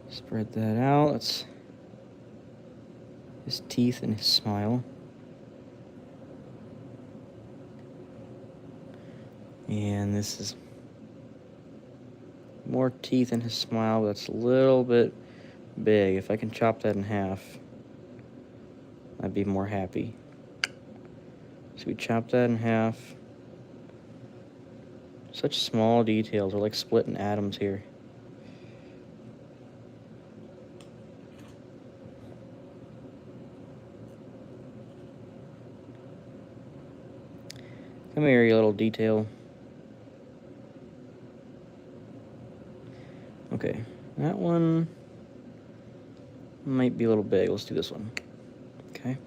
Spread that out. That's his teeth and his smile. And this is more teeth in his smile, but it's a little bit big. If I can chop that in half, I'd be more happy. So we chop that in half. Such small details. We're like splitting atoms here. Come here, you little detail. Okay, that one might be a little big. Let's do this one. Okay.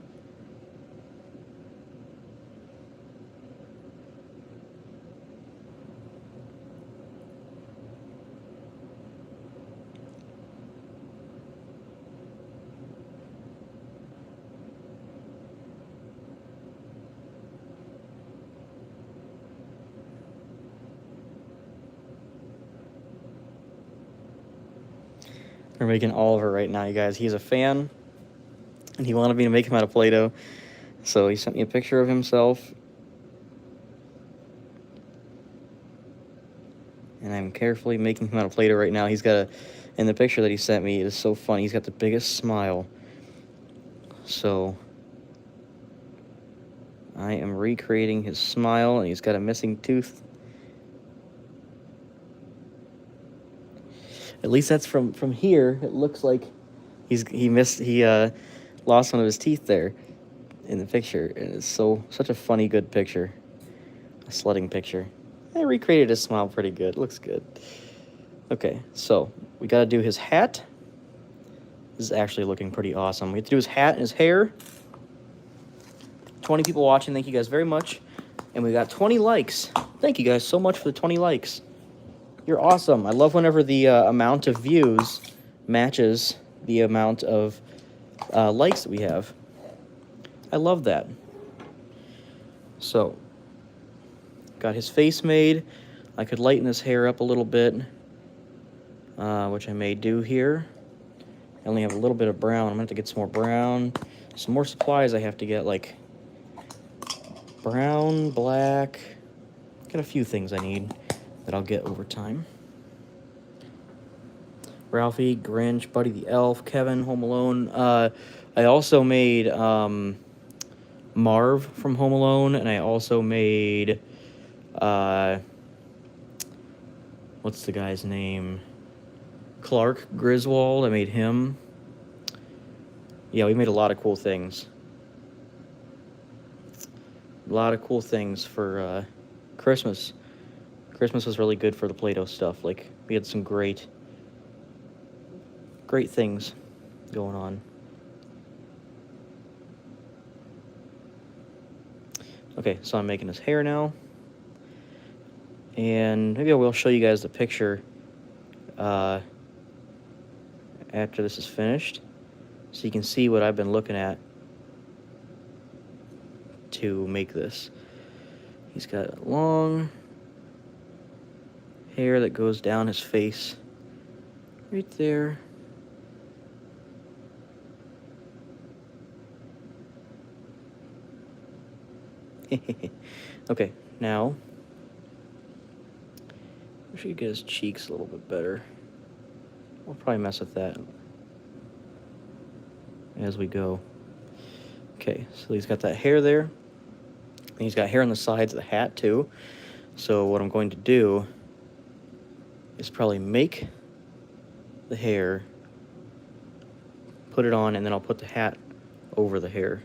We're making Oliver right now, you guys. He's a fan, and he wanted me to make him out of Play-Doh. So he sent me a picture of himself. And I'm carefully making him out of Play-Doh right now. He's got a... In the picture that he sent me, it is so funny. He's got the biggest smile. So I am recreating his smile, and he's got a missing tooth. At least that's from here. It looks like he lost one of his teeth there in the picture, and it's such a funny, good picture, a sledding picture. I recreated his smile pretty good. It looks good. Okay, so we got to do his hat. This is actually looking pretty awesome. We have to do his hat and his hair. 20 people watching. Thank you guys very much. And we got 20 likes. Thank you guys so much for the 20 likes. You're awesome. I love whenever the amount of views matches the amount of likes that we have. I love that. So, got his face made. I could lighten his hair up a little bit, which I may do here. I only have a little bit of brown. I'm going to have to get some more brown. Some more supplies I have to get, like brown, black. Got a few things I need that I'll get over time. Ralphie, Grinch, Buddy the Elf, Kevin, Home Alone. I also made Marv from Home Alone, and I also made what's the guy's name? Clark Griswold. I made him. Yeah, we made a lot of cool things. A lot of cool things for Christmas. Christmas was really good for the Play-Doh stuff. Like, we had some great things going on. Okay, so I'm making his hair now. And maybe I will show you guys the picture after this is finished, so you can see what I've been looking at to make this. He's got long hair that goes down his face right there. Okay, now I should get his cheeks a little bit better. We'll probably mess with that as we go. Okay, so he's got that hair there. And he's got hair on the sides of the hat too. So what I'm going to do is probably make the hair, put it on, and then I'll put the hat over the hair.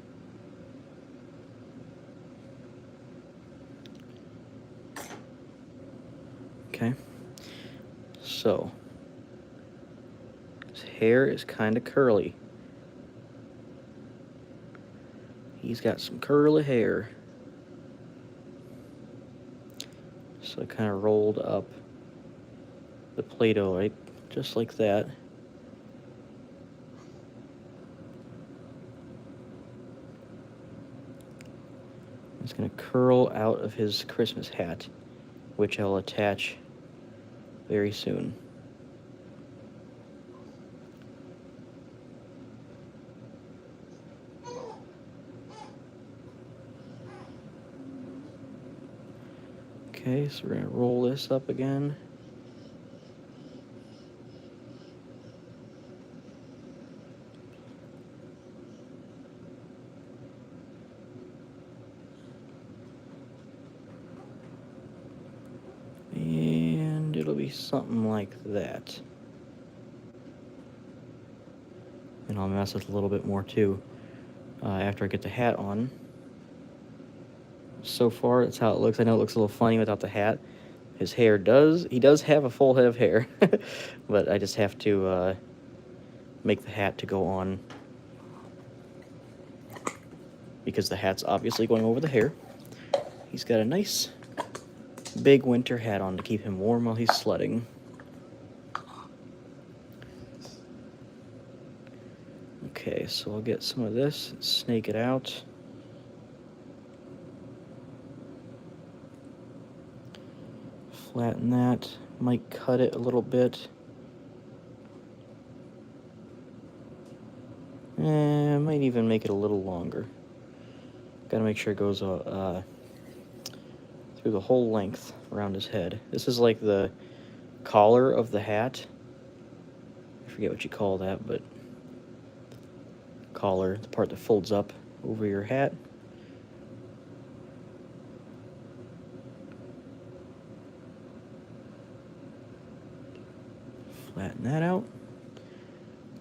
Okay, so his hair is kind of curly. He's got some curly hair. So I kind of rolled up the Play-Doh, right? Just like that. It's going to curl out of his Christmas hat, which I'll attach very soon. Okay, so we're going to roll this up again. And it'll be something like that. And I'll mess with a little bit more too after I get the hat on. So far, that's how it looks. I know it looks a little funny without the hat. His hair he does have a full head of hair, but I just have to make the hat to go on because the hat's obviously going over the hair. He's got a nice big winter hat on to keep him warm while he's sledding. Okay, so I'll get some of this and snake it out. Flatten that, might cut it a little bit. Might even make it a little longer. Gotta make sure it goes through the whole length around his head. This is like the collar of the hat. I forget what you call that, but collar, the part that folds up over your hat. Flatten that out.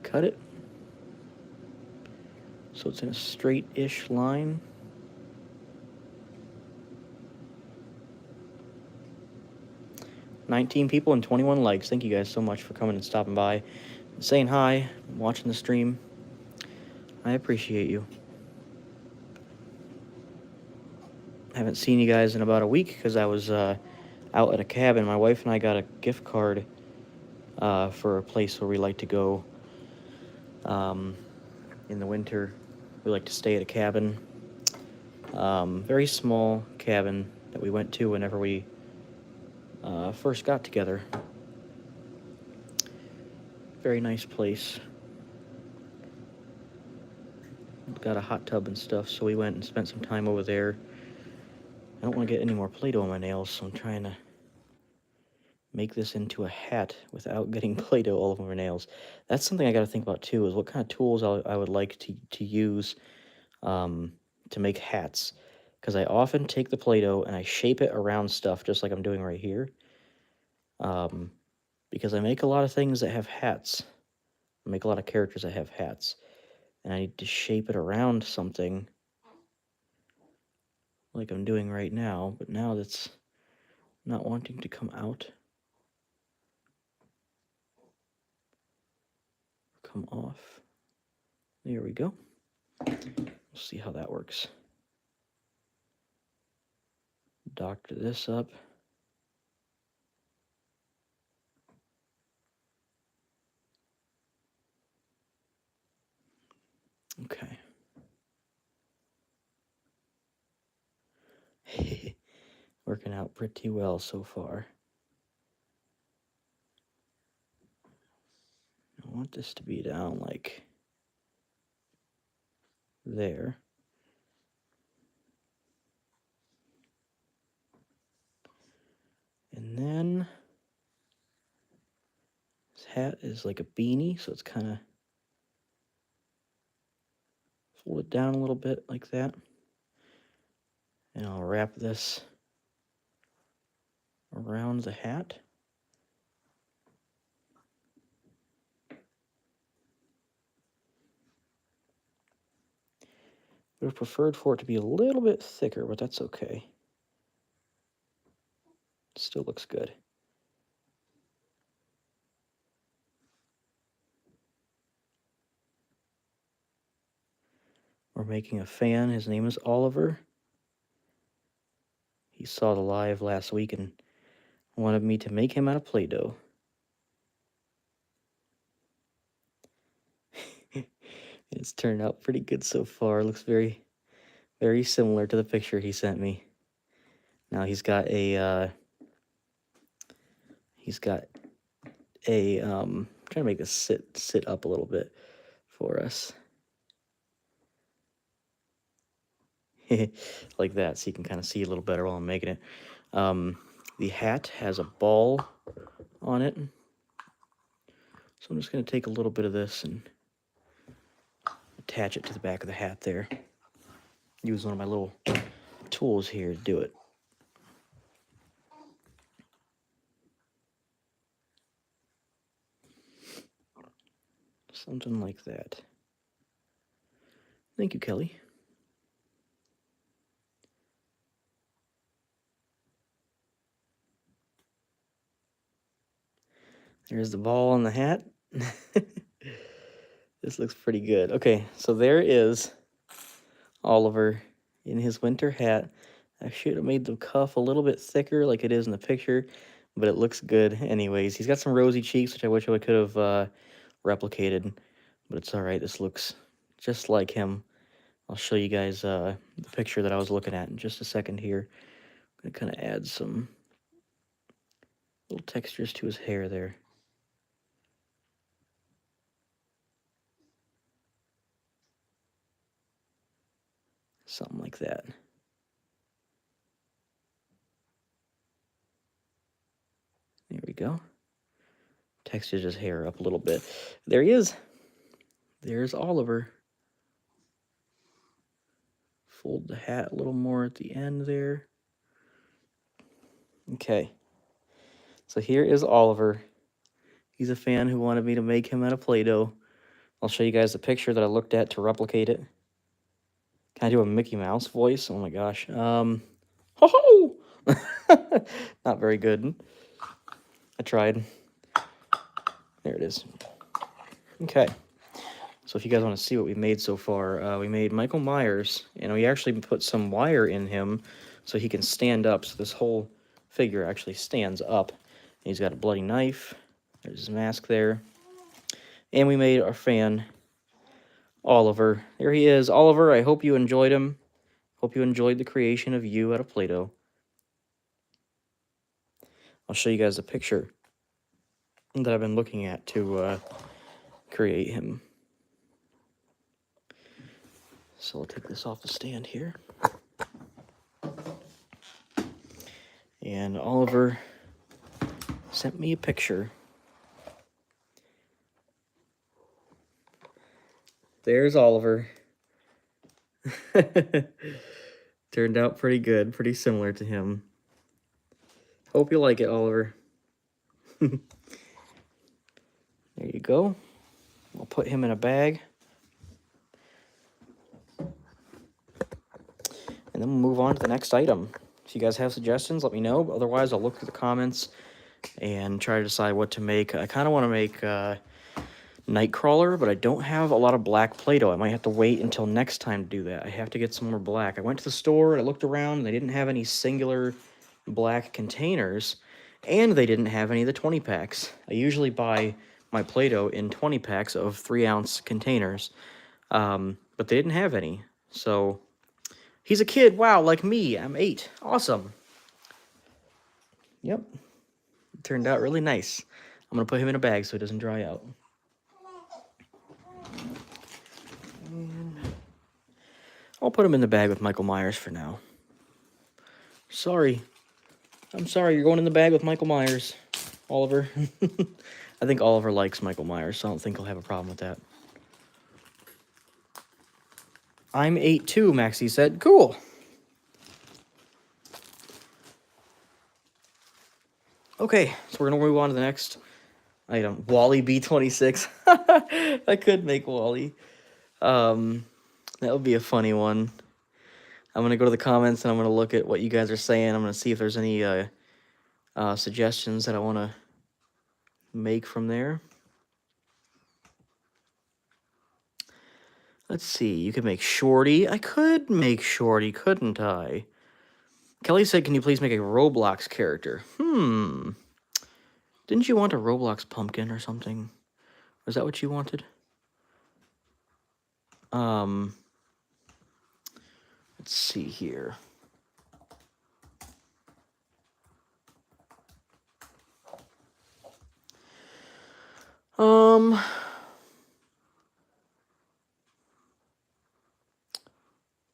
Cut it so it's in a straight-ish line. "19 people and 21 likes. Thank you guys so much for coming and stopping by and saying hi, watching the stream. I appreciate you. Haven't seen you guys in about a week because I was out at a cabin. My wife and I got a gift card for a place where we like to go in the winter. We like to stay at a cabin. Very small cabin that we went to whenever we first got together. Very nice place. Got a hot tub and stuff, so we went and spent some time over there. I don't want to get any more Play-Doh on my nails, so I'm trying to make this into a hat without getting Play-Doh all over my nails. That's something I got to think about too, is what kind of tools I would like to use to make hats. Because I often take the Play-Doh and I shape it around stuff, just like I'm doing right here. Because I make a lot of things that have hats. I make a lot of characters that have hats. And I need to shape it around something like I'm doing right now, but now that's not wanting to come out. Come off. There we go. We'll see how that works. Doctor this up. Okay. Working out pretty well so far. I want this to be down like there. And then this hat is like a beanie, so it's kind of fold it down a little bit like that. And I'll wrap this around the hat. Would have preferred for it to be a little bit thicker, but that's okay. Still looks good. We're making a fan. His name is Oliver. He saw the live last week and wanted me to make him out of Play-Doh. It's turned out pretty good so far. Looks very, very similar to the picture he sent me. Now he's got a trying to make this sit up a little bit for us. Like that, so you can kind of see a little better while I'm making it. The hat has a ball on it. So I'm just going to take a little bit of this and attach it to the back of the hat there. Use one of my little tools here to do it. Something like that. Thank you, Kelly. There's the ball on the hat. This looks pretty good. Okay, so there is Oliver in his winter hat. I should have made the cuff a little bit thicker like it is in the picture, but it looks good anyways. He's got some rosy cheeks, which I wish I could have replicated, but it's all right. This looks just like him. I'll show you guys the picture that I was looking at in just a second here. I'm going to kind of add some little textures to his hair there. Something like that. There we go. Textured his hair up a little bit. There he is. There's Oliver. Fold the hat a little more at the end there. Okay. So here is Oliver. He's a fan who wanted me to make him out of Play-Doh. I'll show you guys the picture that I looked at to replicate it. Can I do a Mickey Mouse voice? Oh my gosh. Ho-ho! Not very good. I tried. There it is. Okay. So if you guys want to see what we made so far, we made Michael Myers, and we actually put some wire in him so he can stand up. So this whole figure actually stands up. And he's got a bloody knife. There's his mask there. And we made our fan, Oliver. There he is. Oliver, I hope you enjoyed him. Hope you enjoyed the creation of you out of Play-Doh. I'll show you guys a picture that I've been looking at to create him. So I'll take this off the stand here. And Oliver sent me a picture. There's Oliver. Turned out pretty good, pretty similar to him. Hope you like it, Oliver. There you go. We'll put him in a bag. And then we'll move on to the next item. If you guys have suggestions, let me know. Otherwise, I'll look through the comments and try to decide what to make. I kind of want to make Nightcrawler, but I don't have a lot of black Play-Doh. I might have to wait until next time to do that. I have to get some more black. I went to the store and I looked around and they didn't have any singular black containers, and they didn't have any of the 20 packs. I usually buy my Play-Doh in 20 packs of 3-ounce containers, but they didn't have any. So he's a kid, wow, like me. I'm 8. Awesome. Yep. It turned out really nice. I'm going to put him in a bag so it doesn't dry out. And I'll put him in the bag with Michael Myers for now. Sorry. I'm sorry, you're going in the bag with Michael Myers, Oliver. I think Oliver likes Michael Myers, so I don't think he'll have a problem with that. I'm 8 too, Maxie said. Cool. Okay, so we're going to move on to the next item. Wally B26. I could make Wally. That would be a funny one. I'm going to go to the comments and I'm going to look at what you guys are saying. I'm going to see if there's any suggestions that I want to make from there. Let's see. You could make Shorty. I could make Shorty, couldn't I? Kelly said, can you please make a Roblox character? Didn't you want a Roblox pumpkin or something? Was that what you wanted? Let's see here.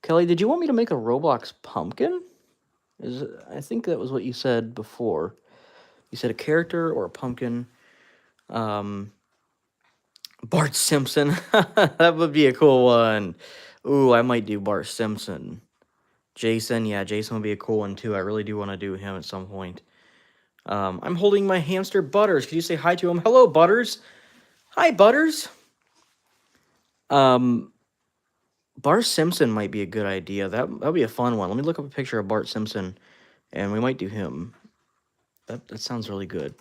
Kelly, did you want me to make a Roblox pumpkin? I think that was what you said before. You said a character or a pumpkin. Bart Simpson. That would be a cool one. Ooh, I might do Bart Simpson. Jason, yeah, Jason would be a cool one too. I really do want to do him at some point. I'm holding my hamster Butters. Could you say hi to him? Hello, Butters. Hi, Butters. Bart Simpson might be a good idea. That'd be a fun one. Let me look up a picture of Bart Simpson, and we might do him. That sounds really good.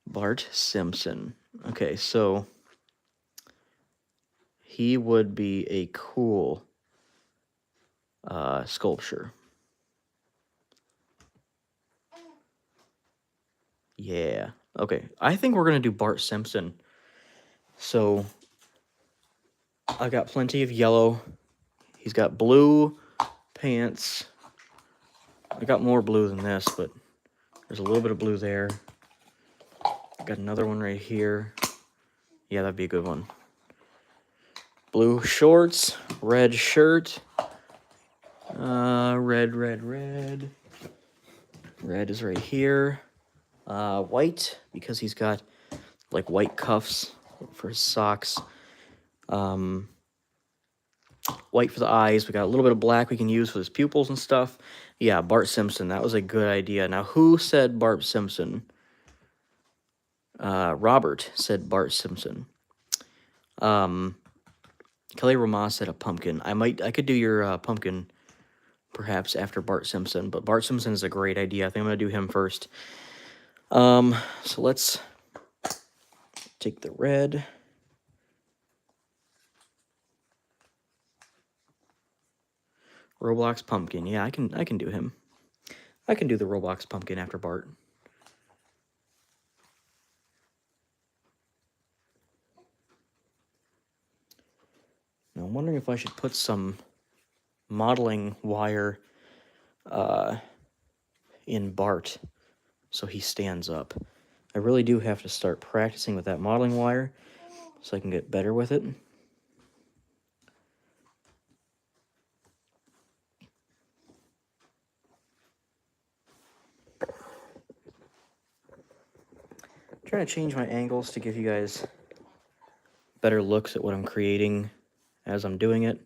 Bart Simpson. Okay, so he would be a cool sculpture. Yeah. Okay, I think we're going to do Bart Simpson. So I got plenty of yellow. He's got blue pants. I got more blue than this, but there's a little bit of blue there. I got another one right here. Yeah, that'd be a good one. Blue shorts, red shirt, red. Red is right here. White, because he's got like white cuffs for his socks. White for the eyes. We got a little bit of black we can use for his pupils and stuff. Yeah, Bart Simpson. That was a good idea. Now, who said Bart Simpson? Robert said Bart Simpson. Kelly Rama said a pumpkin. I could do your pumpkin perhaps after Bart Simpson, but Bart Simpson is a great idea. I think I'm gonna do him first. So let's take the red. Roblox pumpkin. Yeah, I can do him. I can do the Roblox pumpkin after Bart. Now, I'm wondering if I should put some modeling wire in Bart so he stands up. I really do have to start practicing with that modeling wire so I can get better with it. I'm trying to change my angles to give you guys better looks at what I'm creating as I'm doing it.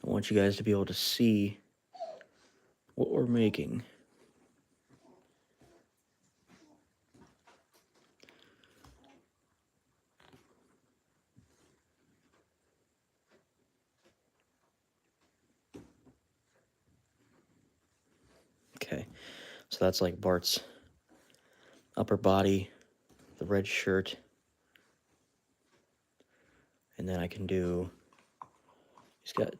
I want you guys to be able to see what we're making. Okay, so that's like Bart's upper body, the red shirt, and then I can do, he's got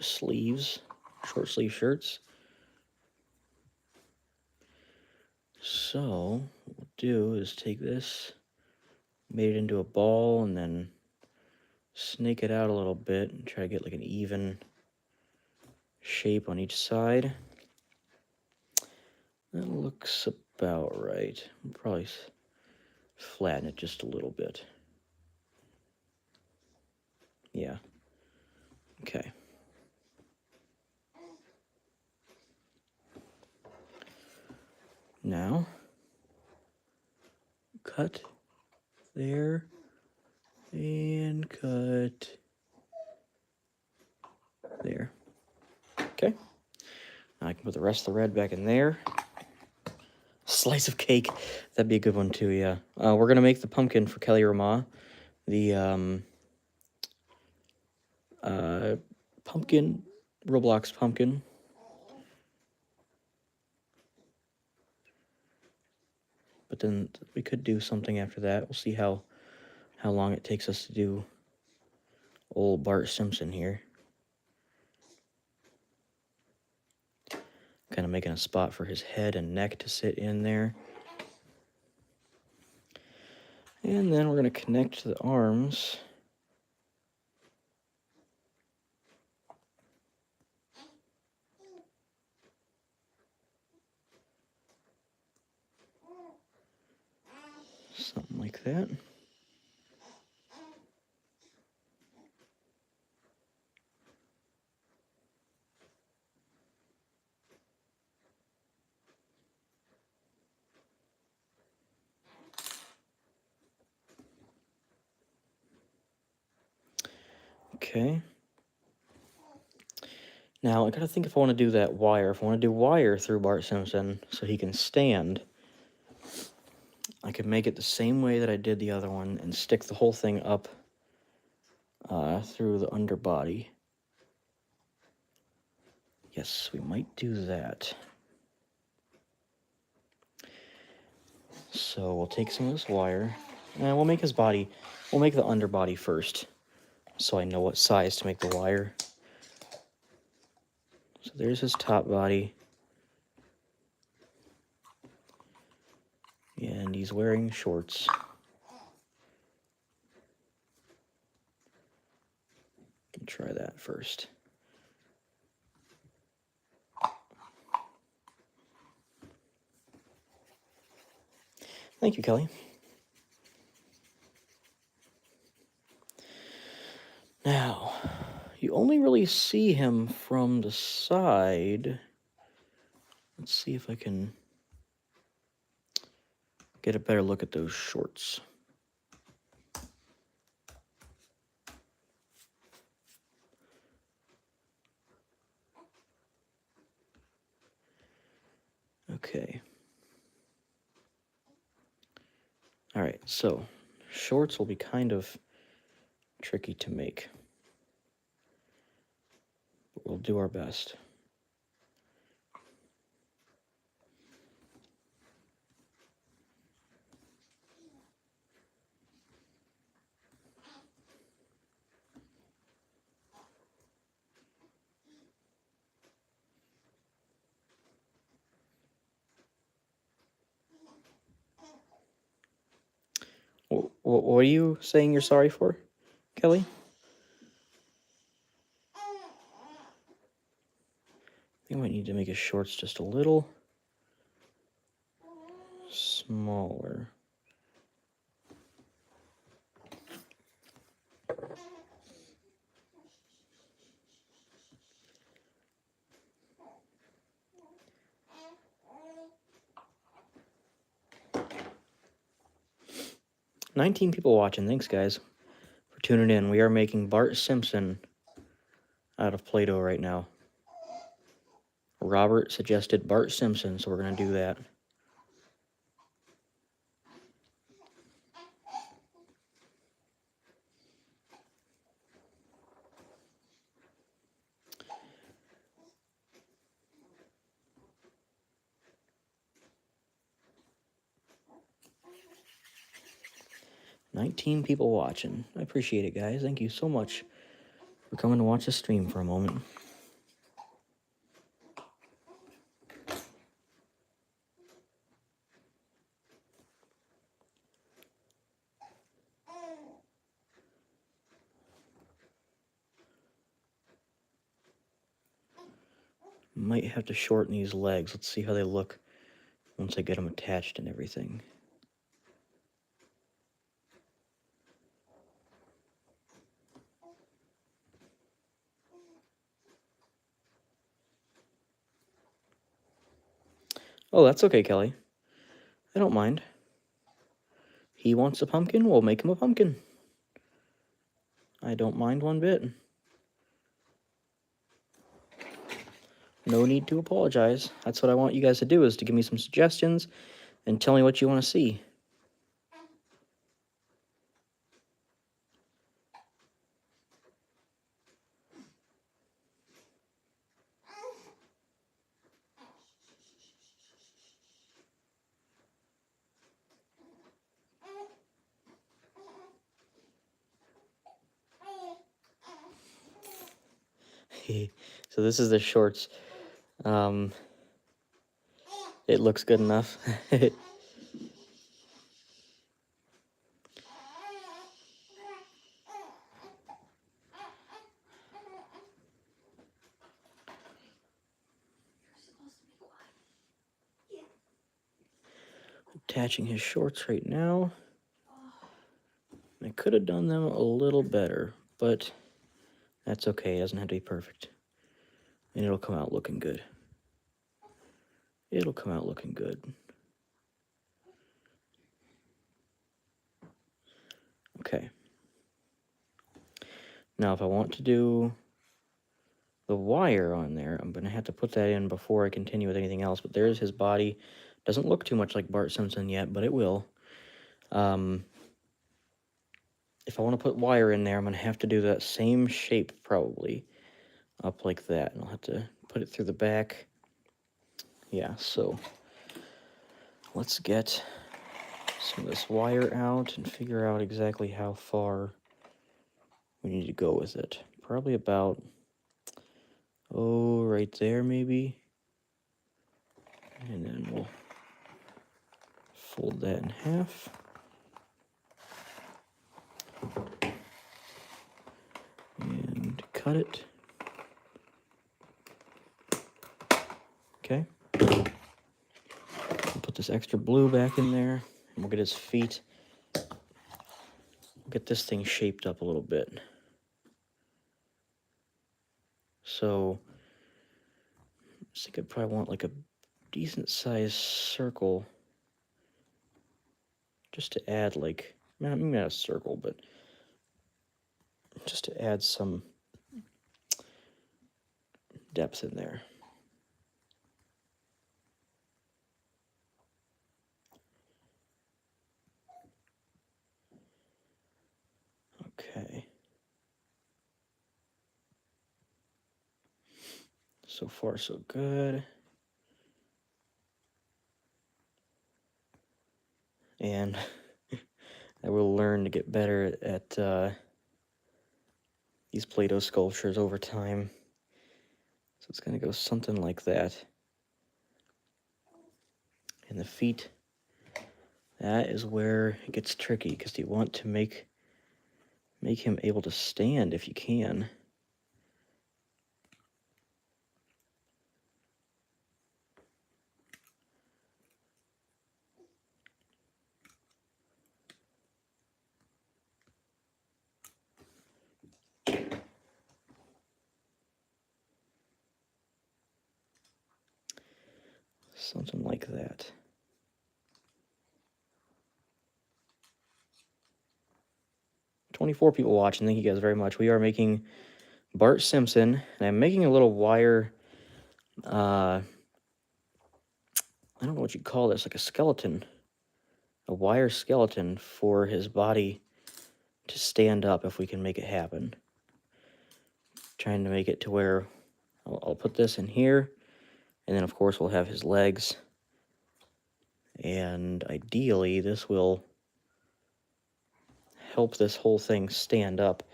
sleeves, short sleeve shirts. So what we'll do is take this, made it into a ball, and then snake it out a little bit and try to get like an even shape on each side. That looks about right. I'll probably flatten it just a little bit. Yeah. Okay. Now, cut there and cut there. Okay. Now I can put the rest of the red back in there. Slice of cake. That'd be a good one too, yeah. We're going to make the pumpkin for Kelly Rama. The pumpkin, Roblox pumpkin. But then we could do something after that. We'll see how long it takes us to do old Bart Simpson here. Kind of making a spot for his head and neck to sit in there. And then we're going to connect the arms. Something like that. Okay. Now, I gotta think if I want to do that wire. If I want to do wire through Bart Simpson so he can stand, I could make it the same way that I did the other one and stick the whole thing up through the underbody. Yes, we might do that. So we'll take some of this wire, and we'll make his body, we'll make the underbody first, so I know what size to make the wire. So there's his top body. And he's wearing shorts. I'll try that first. Thank you, Kelly. only really see him from the side. Let's see if I can get a better look at those shorts. Okay. All right, so shorts will be kind of tricky to make, but we'll do our best. What are you saying you're sorry for, Kelly? I think I might need to make his shorts just a little smaller. "19 people watching. Thanks, guys, for tuning in. We are making Bart Simpson out of Play-Doh right now. Robert suggested Bart Simpson, so we're going to do that. "19 people watching. I appreciate it, guys. Thank you so much for coming to watch the stream for a moment. Might have to shorten these legs. Let's see how they look once I get them attached and everything. Oh, that's okay, Kelly. I don't mind. He wants a pumpkin, we'll make him a pumpkin. I don't mind one bit. No need to apologize. That's what I want you guys to do, is to give me some suggestions and tell me what you want to see. So this is the shorts. It looks good enough. Attaching his shorts right now. I could have done them a little better, but that's okay. It doesn't have to be perfect. And it'll come out looking good. It'll come out looking good. Okay. Now, if I want to do the wire on there, I'm going to have to put that in before I continue with anything else. But there's his body. Doesn't look too much like Bart Simpson yet, but it will. If I want to put wire in there, I'm going to have to do that same shape probably. Up like that. And I'll have to put it through the back. Yeah, so let's get some of this wire out and figure out exactly how far we need to go with it. Probably about, right there maybe. And then we'll fold that in half. And cut it. Okay. We'll put this extra blue back in there. And we'll get his feet. We'll get this thing shaped up a little bit. So I think I'd probably want like a decent sized circle just to add like, maybe not a circle, but just to add some depth in there. Okay. So far, so good. And I will learn to get better at these Play-Doh sculptures over time. So it's going to go something like that. And the feet, that is where it gets tricky, because you want to make him able to stand if you can. Something like that. "24 people watching. Thank you guys very much. We are making Bart Simpson, and I'm making a little wire, I don't know what you'd call this, like a skeleton. A wire skeleton for his body to stand up if we can make it happen. Trying to make it to where I'll put this in here, and then of course we'll have his legs. And ideally, this will help this whole thing stand up,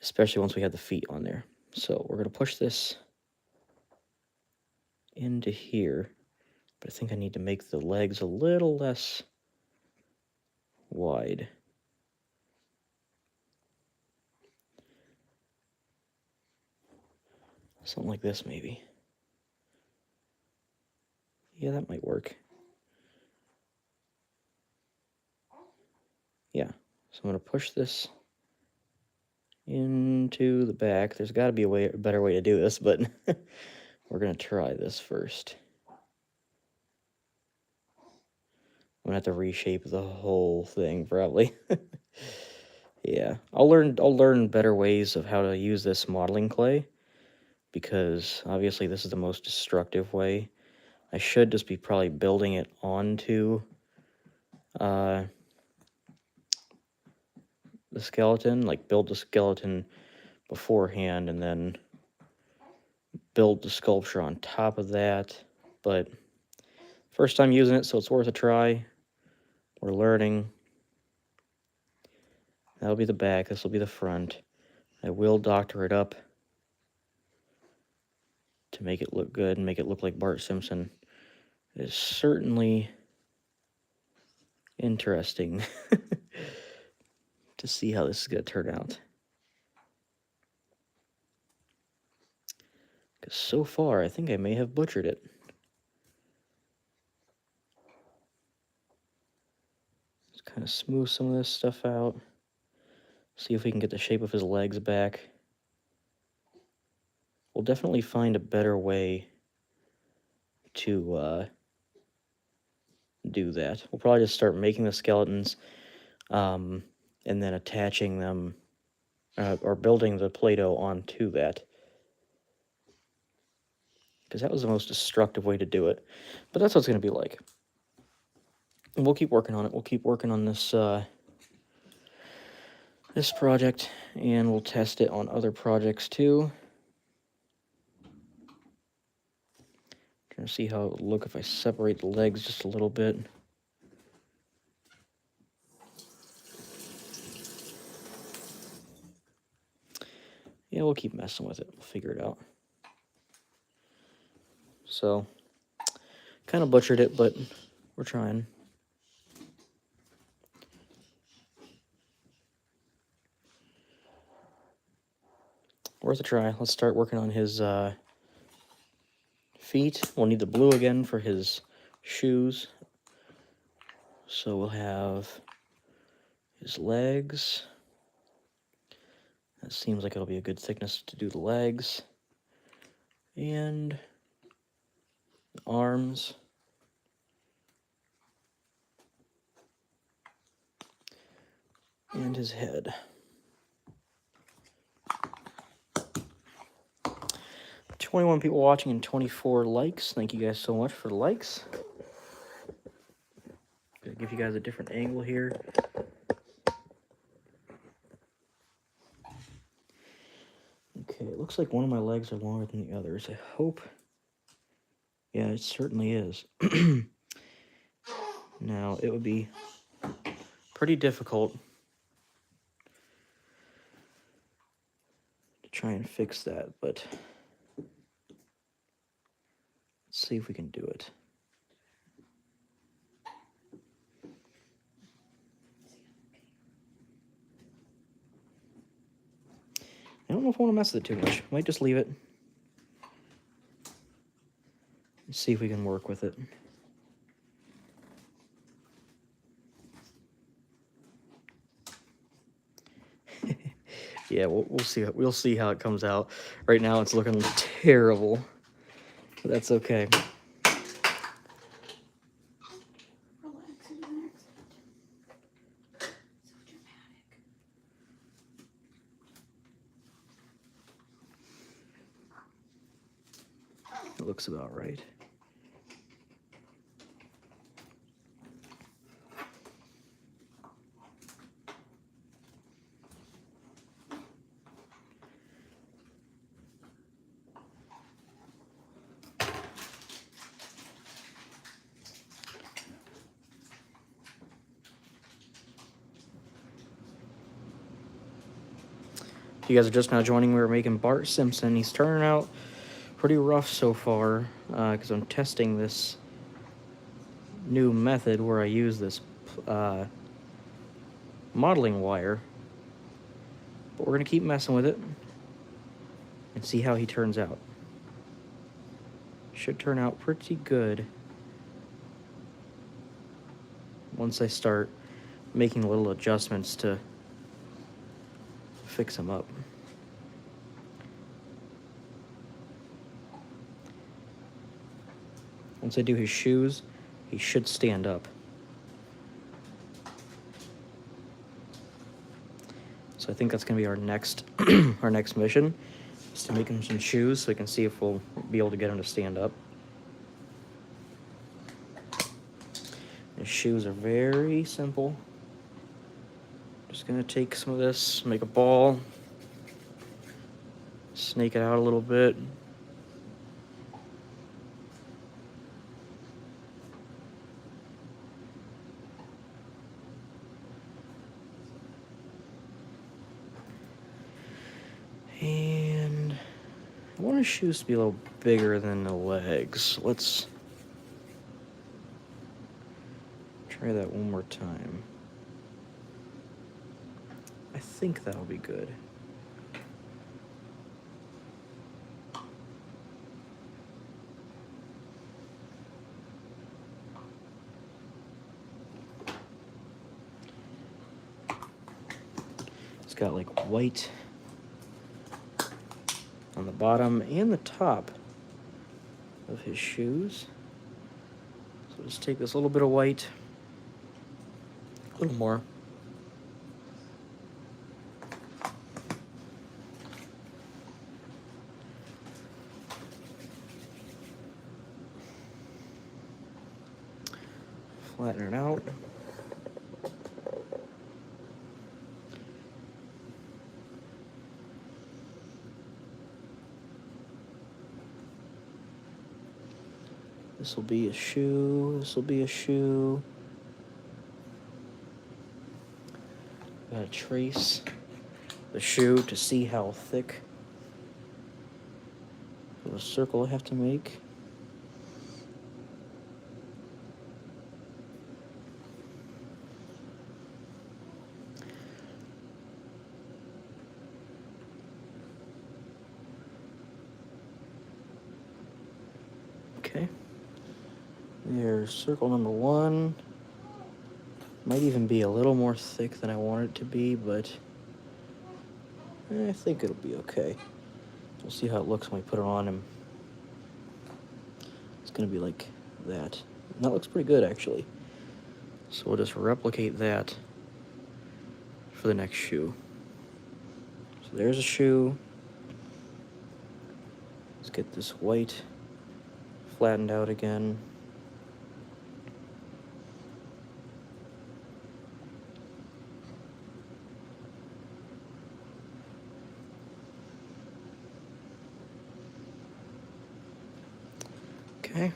especially once we have the feet on there. So we're going to push this into here, but I think I need to make the legs a little less wide. Something like this, maybe. Yeah, that might work. Yeah, so I'm going to push this into the back. There's got to be a better way to do this, but we're going to try this first. I'm going to have to reshape the whole thing, probably. Yeah, I'll learn better ways of how to use this modeling clay, because obviously this is the most destructive way. I should just be probably building it onto the skeleton, like build the skeleton beforehand and then build the sculpture on top of that. But first time using it, so it's worth a try. We're learning. That'll be the back, this will be the front. I will doctor it up to make it look good and make it look like Bart Simpson. It is certainly interesting to see how this is going to turn out. Because so far, I think I may have butchered it. Let's kind of smooth some of this stuff out. See if we can get the shape of his legs back. We'll definitely find a better way to do that. We'll probably just start making the skeletons and then attaching them or building the Play-Doh onto that. Because that was the most destructive way to do it. But that's what it's going to be like. And we'll keep working on it. We'll keep working on this this project, and we'll test it on other projects too. Trying to see how it would look if I separate the legs just a little bit. Yeah, we'll keep messing with it. We'll figure it out. So, kind of butchered it, but we're trying. Worth a try. Let's start working on his feet. We'll need the blue again for his shoes. So we'll have his legs. That seems like it'll be a good thickness to do the legs. And arms. And his head. "21 people watching and 24 likes. Thank you guys so much for the likes. Gonna give you guys a different angle here. Okay, it looks like one of my legs are longer than the others. I hope. Yeah, it certainly is. Now, it would be pretty difficult to try and fix that, but let's see if we can do it. I don't know if I want to mess with it too much. Might just leave it. Let's see if we can work with it. Yeah, we'll see. We'll see how it comes out. Right now, it's looking terrible, but that's okay. Relax and relax. So dramatic. It looks about right. If you guys are just now joining, we're making Bart Simpson. He's turning out pretty rough so far because I'm testing this new method where I use this modeling wire. But we're going to keep messing with it and see how he turns out. Should turn out pretty good once I start making little adjustments to fix him up. Once I do his shoes, he should stand up. So I think that's going to be our next our next mission, is to make him some shoes so we can see if we'll be able to get him to stand up. His shoes are very simple. Just going to take some of this, make a ball, snake it out a little bit. And I want his shoes to be a little bigger than the legs. Let's try that one more time. I think that'll be good. It's got like white on the bottom and the top of his shoes. So just take this little bit of white, a little more. Flatten it out. This will be a shoe. This will be a shoe. Gotta trace the shoe to see how thick of a circle I have to make. Okay. There's circle number 1. Might even be a little more thick than I want it to be, but I think it'll be okay. We'll see how it looks when we put it on him. going to be like that. And that looks pretty good, actually. So we'll just replicate that for the next shoe. So there's a shoe. Let's get this white flattened out again. Okay.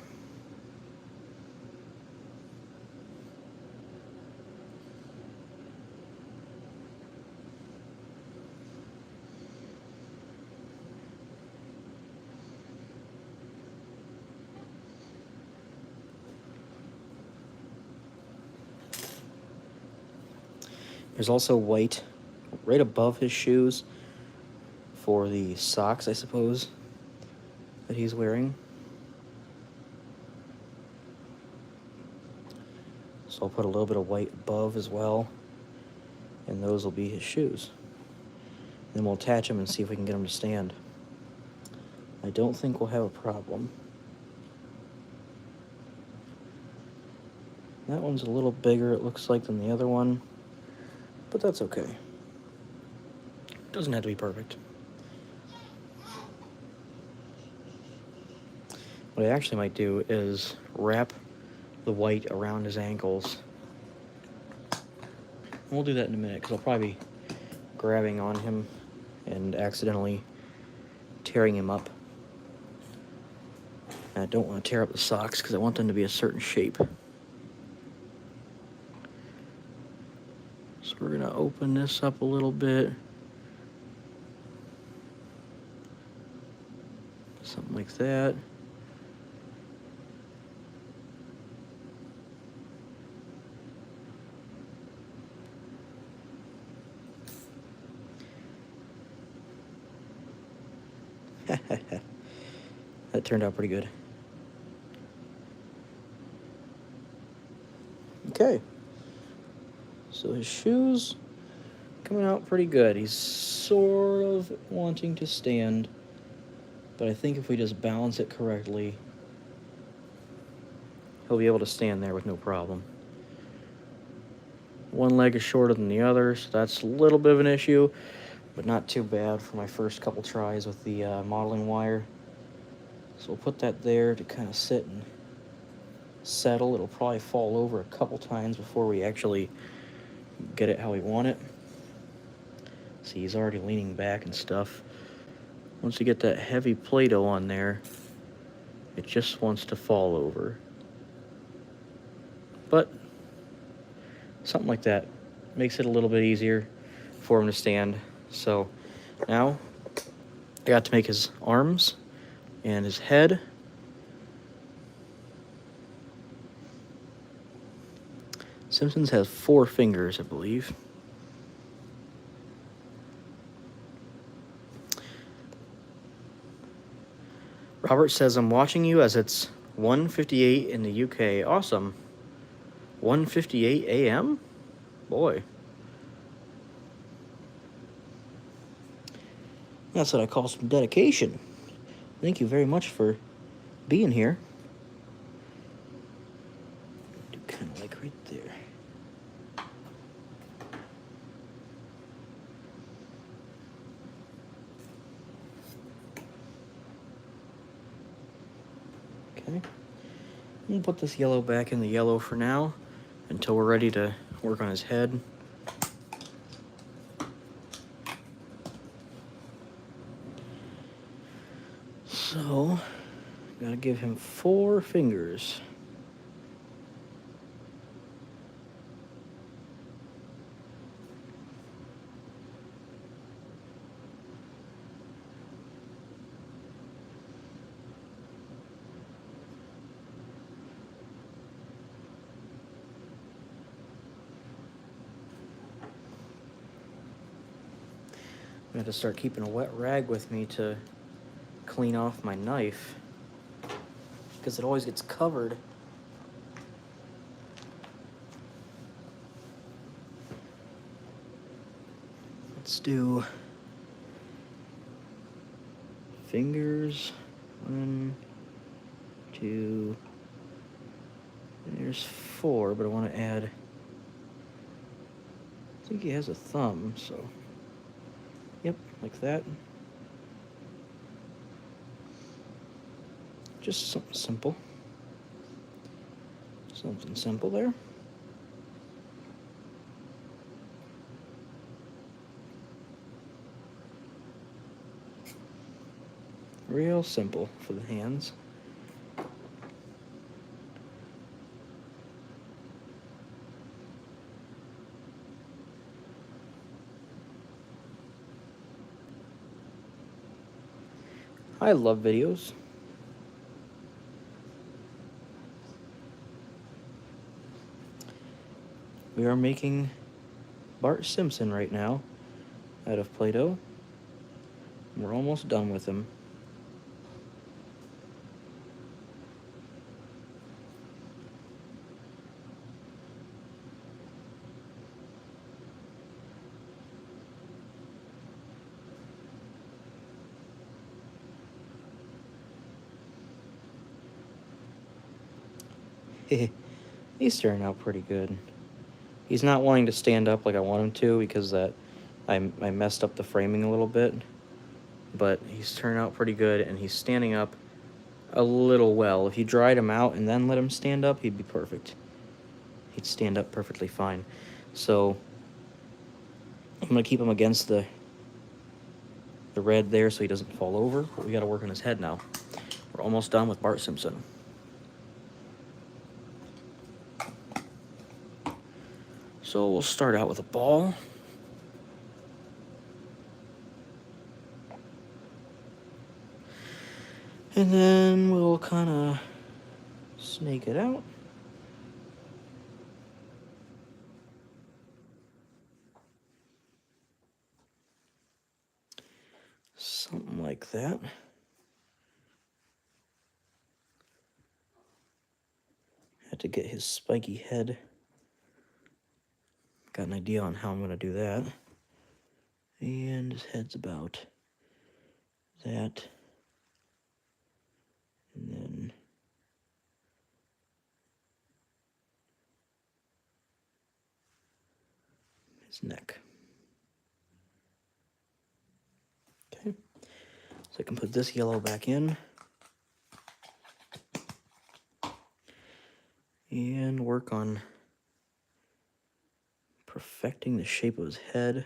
There's also white right above his shoes for the socks, I suppose, that he's wearing. So I'll put a little bit of white above as well, and those will be his shoes. Then we'll attach them and see if we can get them to stand. I don't think we'll have a problem. That one's a little bigger, it looks like, than the other one, but that's okay. Doesn't have to be perfect. What I actually might do is wrap the white around his ankles. We'll do that in a minute, because I'll probably be grabbing on him and accidentally tearing him up. And I don't want to tear up the socks, because I want them to be a certain shape. So we're going to open this up a little bit. Something like that. That turned out pretty good. Okay. So his shoes coming out pretty good. He's sort of wanting to stand, but I think if we just balance it correctly, he'll be able to stand there with no problem. One leg is shorter than the other, so that's a little bit of an issue, but not too bad for my first couple tries with the modeling wire. So we'll put that there to kind of sit and settle. It'll probably fall over a couple times before we actually get it how we want it. See, he's already leaning back and stuff. Once you get that heavy Play-Doh on there, it just wants to fall over. But something like that makes it a little bit easier for him to stand. So now I got to make his arms and his head. Simpsons has 4 fingers, I believe. Robert says, I'm watching you as it's 1:58 in the UK. Awesome. 1:58 a.m.? Boy. That's what I call some dedication. Thank you very much for being here. Do kind of like right there. Okay. We'll put this yellow back in the yellow for now until we're ready to work on his head. So, gotta give him 4 fingers. I'm gonna have to start keeping a wet rag with me to clean off my knife, because it always gets covered. Let's do fingers 1, 2. There's 4, but I want to add... I think he has a thumb, so... Yep, like that. Just something simple. Something simple there. Real simple for the hands. I love videos. We are making Bart Simpson right now out of Play-Doh. We're almost done with him. He's turning out pretty good. He's not wanting to stand up like I want him to because I messed up the framing a little bit. But he's turning out pretty good, and he's standing up a little well. If you dried him out and then let him stand up, he'd be perfect. He'd stand up perfectly fine. So I'm going to keep him against the red there so he doesn't fall over. But we got to work on his head now. We're almost done with Bart Simpson. So we'll start out with a ball. And then we'll kind of snake it out. Something like that. Had to get his spiky head. Got an idea on how I'm going to do that. And his head's about that. And then his neck. Okay. So I can put this yellow back in. And work on perfecting the shape of his head.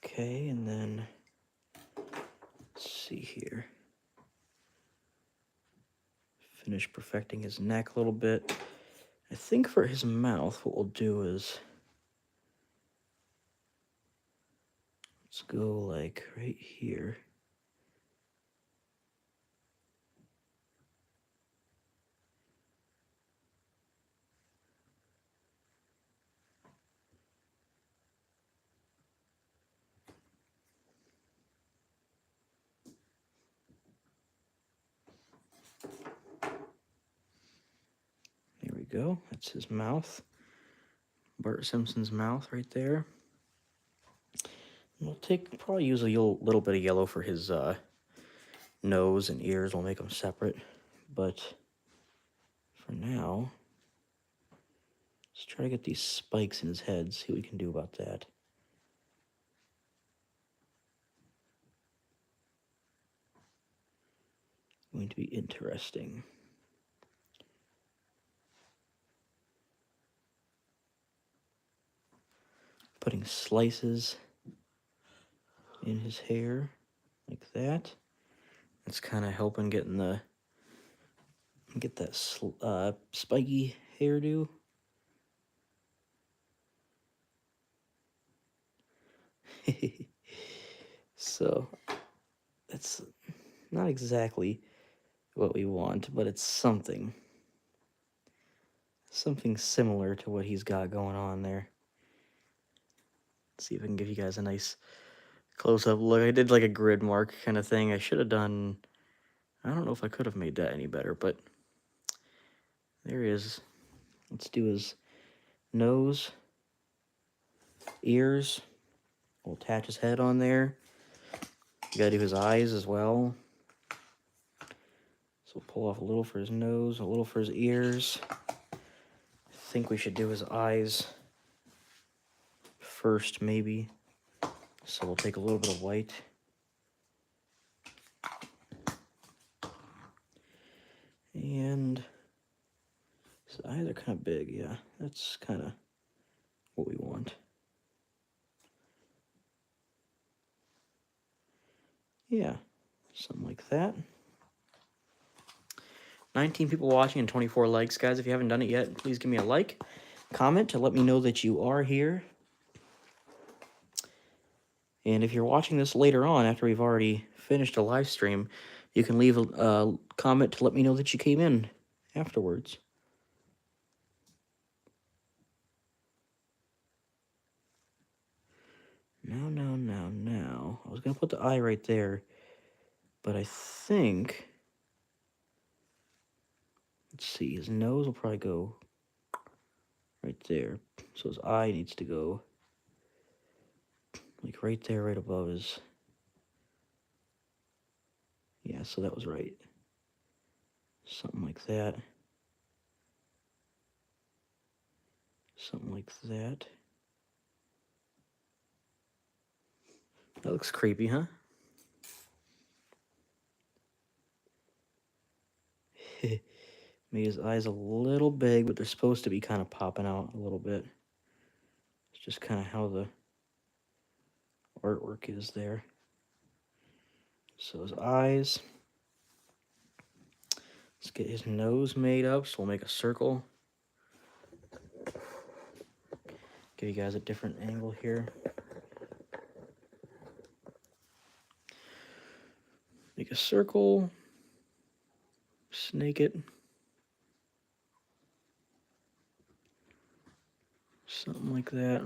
Okay, and then let's see here. Finish perfecting his neck a little bit. I think for his mouth, what we'll do is let's go like right here. There we go. That's his mouth. Bart Simpson's mouth right there. We'll probably use a little bit of yellow for his nose and ears. We'll make them separate. But for now, let's try to get these spikes in his head, see what we can do about that. Going to be interesting. Putting slices in his hair like that. That's kind of helping get that spiky hairdo. So that's not exactly what we want, but it's something similar to what he's got going on there. Let's see if I can give you guys a nice close-up look. I did like a grid mark kind of thing. I should have done, I don't know if I could have made that any better, but there he is. Let's do his nose. ears. We'll attach his head on there. You gotta do his eyes as well. So we'll pull off a little for his nose, a little for his ears. I think we should do his eyes first, maybe. So we'll take a little bit of white. And his eyes are kind of big, yeah. That's kind of what we want. Yeah, something like that. 19 people watching and 24 likes, guys. If you haven't done it yet, please give me a like, comment to let me know that you are here. And if you're watching this later on, after we've already finished a live stream, you can leave a comment to let me know that you came in afterwards. Now. I was going to put the eye right there, but I think... Let's see, his nose will probably go right there. So his eye needs to go like right there, right above his... Yeah, so that was right. Something like that. Something like that. That looks creepy, huh? Made his eyes a little big, but they're supposed to be kind of popping out a little bit. It's just kind of how the artwork is there. So his eyes. Let's get his nose made up. So we'll make a circle. Give you guys a different angle here. Make a circle. Snake it. Something like that.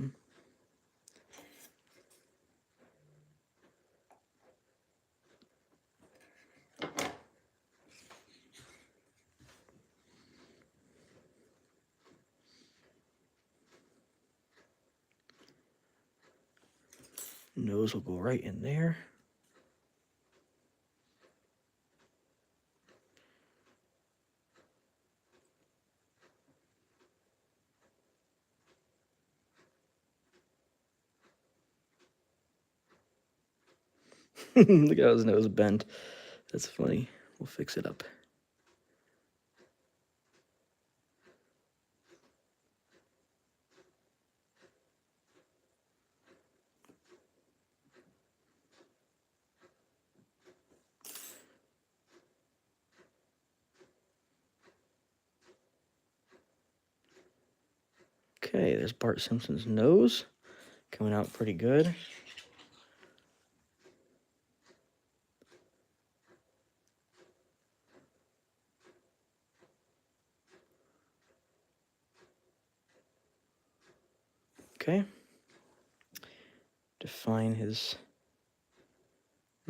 Nose will go right in there. Look how his nose bent. That's funny. We'll fix it up. Okay, there's Bart Simpson's nose. Coming out pretty good. Okay. Define his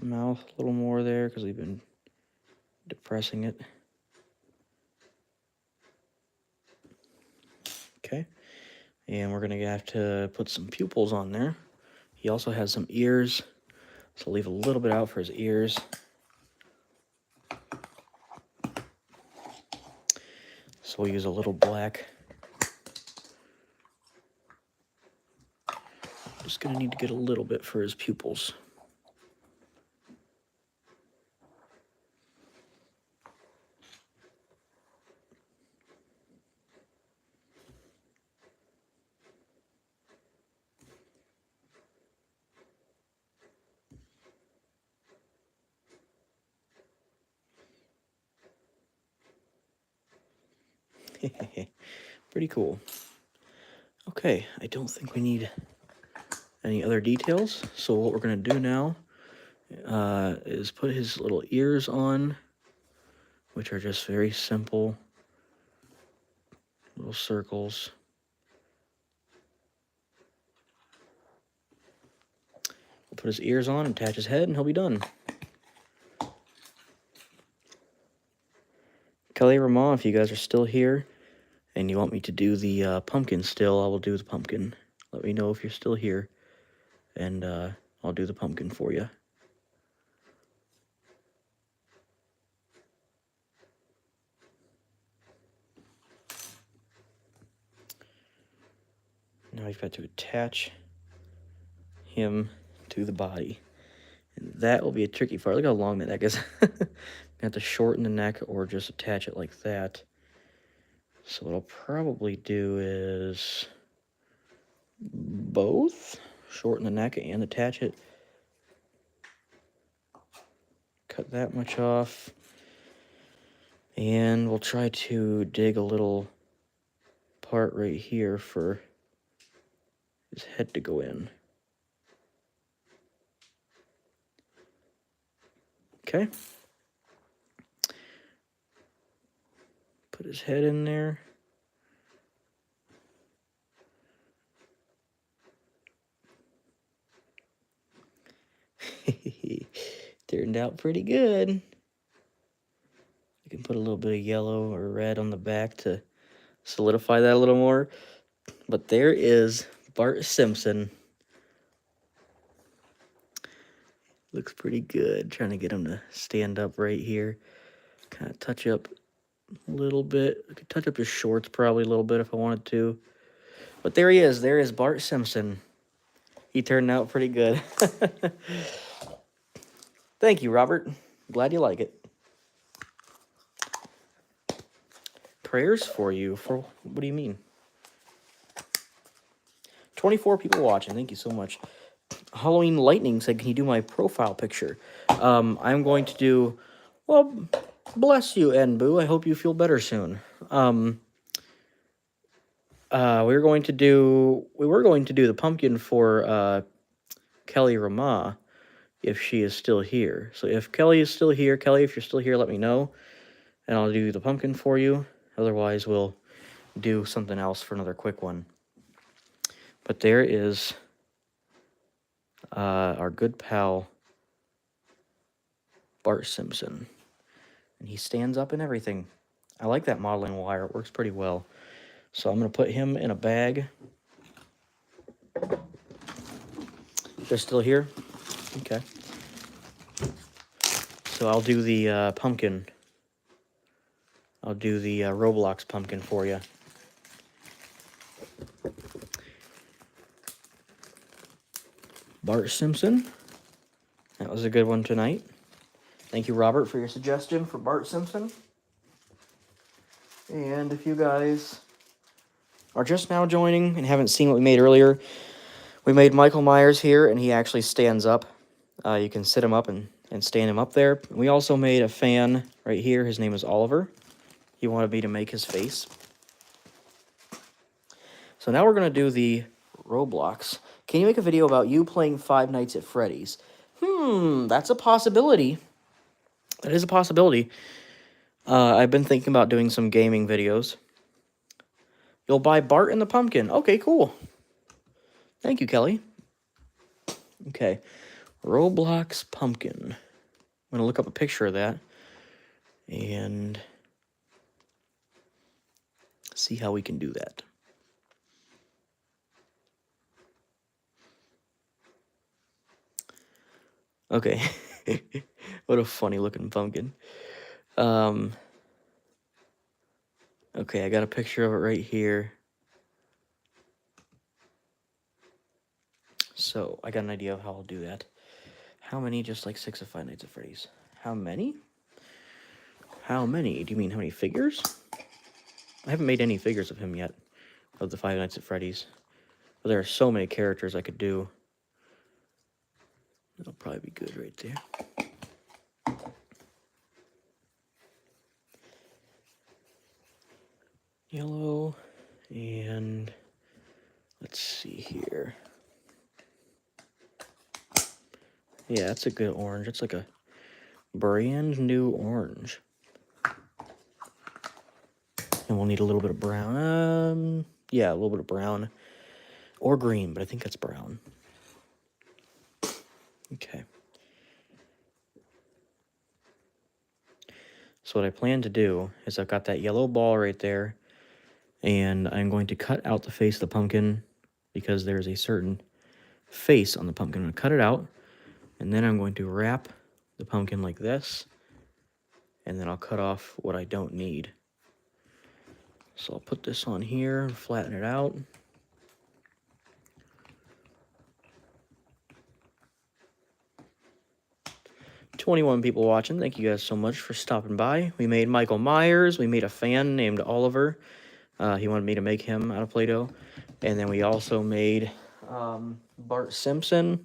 mouth a little more there because we've been depressing it. Okay. And we're going to have to put some pupils on there. He also has some ears, so leave a little bit out for his ears. So we'll use a little black. Just going to need to get a little bit for his pupils. Pretty cool. Okay, I don't think we need any other details. So what we're going to do now is put his little ears on, which are just very simple little circles. We'll put his ears on, attach his head, and he'll be done. Kelly Ramon, if you guys are still here and you want me to do the pumpkin still, I will do the pumpkin. Let me me know if you're still here, and I'll do the pumpkin for you. Now we've got to attach him to the body. And that will be a tricky part. Look how long the neck is. You have to shorten the neck or just attach it like that. So what I'll probably do is both. Shorten the neck and attach it. Cut that much off. And we'll try to dig a little part right here for his head to go in. Okay. Put his head in there. Turned out pretty good. You can put a little bit of yellow or red on the back to solidify that a little more. But there is Bart Simpson. Looks pretty good. Trying to get him to stand up right here. Kind of touch up a little bit. I could touch up his shorts probably a little bit if I wanted to. But there he is. There is Bart Simpson. He turned out pretty good. Thank you, Robert. Glad you like it. Prayers for you. For what do you mean? 24 people watching. Thank you so much. Halloween Lightning said, can you do my profile picture? I'm going to do, well, bless you, Nboo. I hope you feel better soon. We were going to do the pumpkin for Kelly Ramah if she is still here. So if Kelly is still here, Kelly, if you're still here, let me know, and I'll do the pumpkin for you. Otherwise, we'll do something else for another quick one. But there is our good pal, Bart Simpson. And he stands up and everything. I like that modeling wire. It works pretty well. So I'm going to put him in a bag. They're still here? Okay. So I'll do the pumpkin. I'll do the Roblox pumpkin for you. Bart Simpson. That was a good one tonight. Thank you, Robert, for your suggestion for Bart Simpson. And if you guys are just now joining and haven't seen what we made earlier, we made Michael Myers here, and he actually stands up. You can sit him up and stand him up there. We also made a fan right here. His name is Oliver. He wanted me to make his face. So now we're going to do the Roblox. Can you make a video about you playing Five Nights at Freddy's? That's a possibility. That is a possibility. I've been thinking about doing some gaming videos. You'll buy Bart and the pumpkin. Okay, cool. Thank you, Kelly. Okay. Roblox pumpkin. I'm going to look up a picture of that and see how we can do that. Okay. What a funny looking pumpkin. Okay, I got a picture of it right here. So, I got an idea of how I'll do that. How many, just like 6 of Five Nights at Freddy's? How many? How many? Do you mean how many figures? I haven't made any figures of him yet, of the Five Nights at Freddy's. But there are so many characters I could do. That'll probably be good right there. Yellow, and let's see here. Yeah, that's a good orange. It's like a brand new orange. And we'll need a little bit of brown. Yeah, a little bit of brown. Or green, but I think that's brown. Okay. So what I plan to do is I've got that yellow ball right there. And I'm going to cut out the face of the pumpkin because there's a certain face on the pumpkin. I'm going to cut it out, and then I'm going to wrap the pumpkin like this, and then I'll cut off what I don't need. So I'll put this on here, flatten it out. "21 people watching. Thank you guys so much for stopping by. We made Michael Myers. We made a fan named Oliver. He wanted me to make him out of Play-Doh. And then we also made Bart Simpson.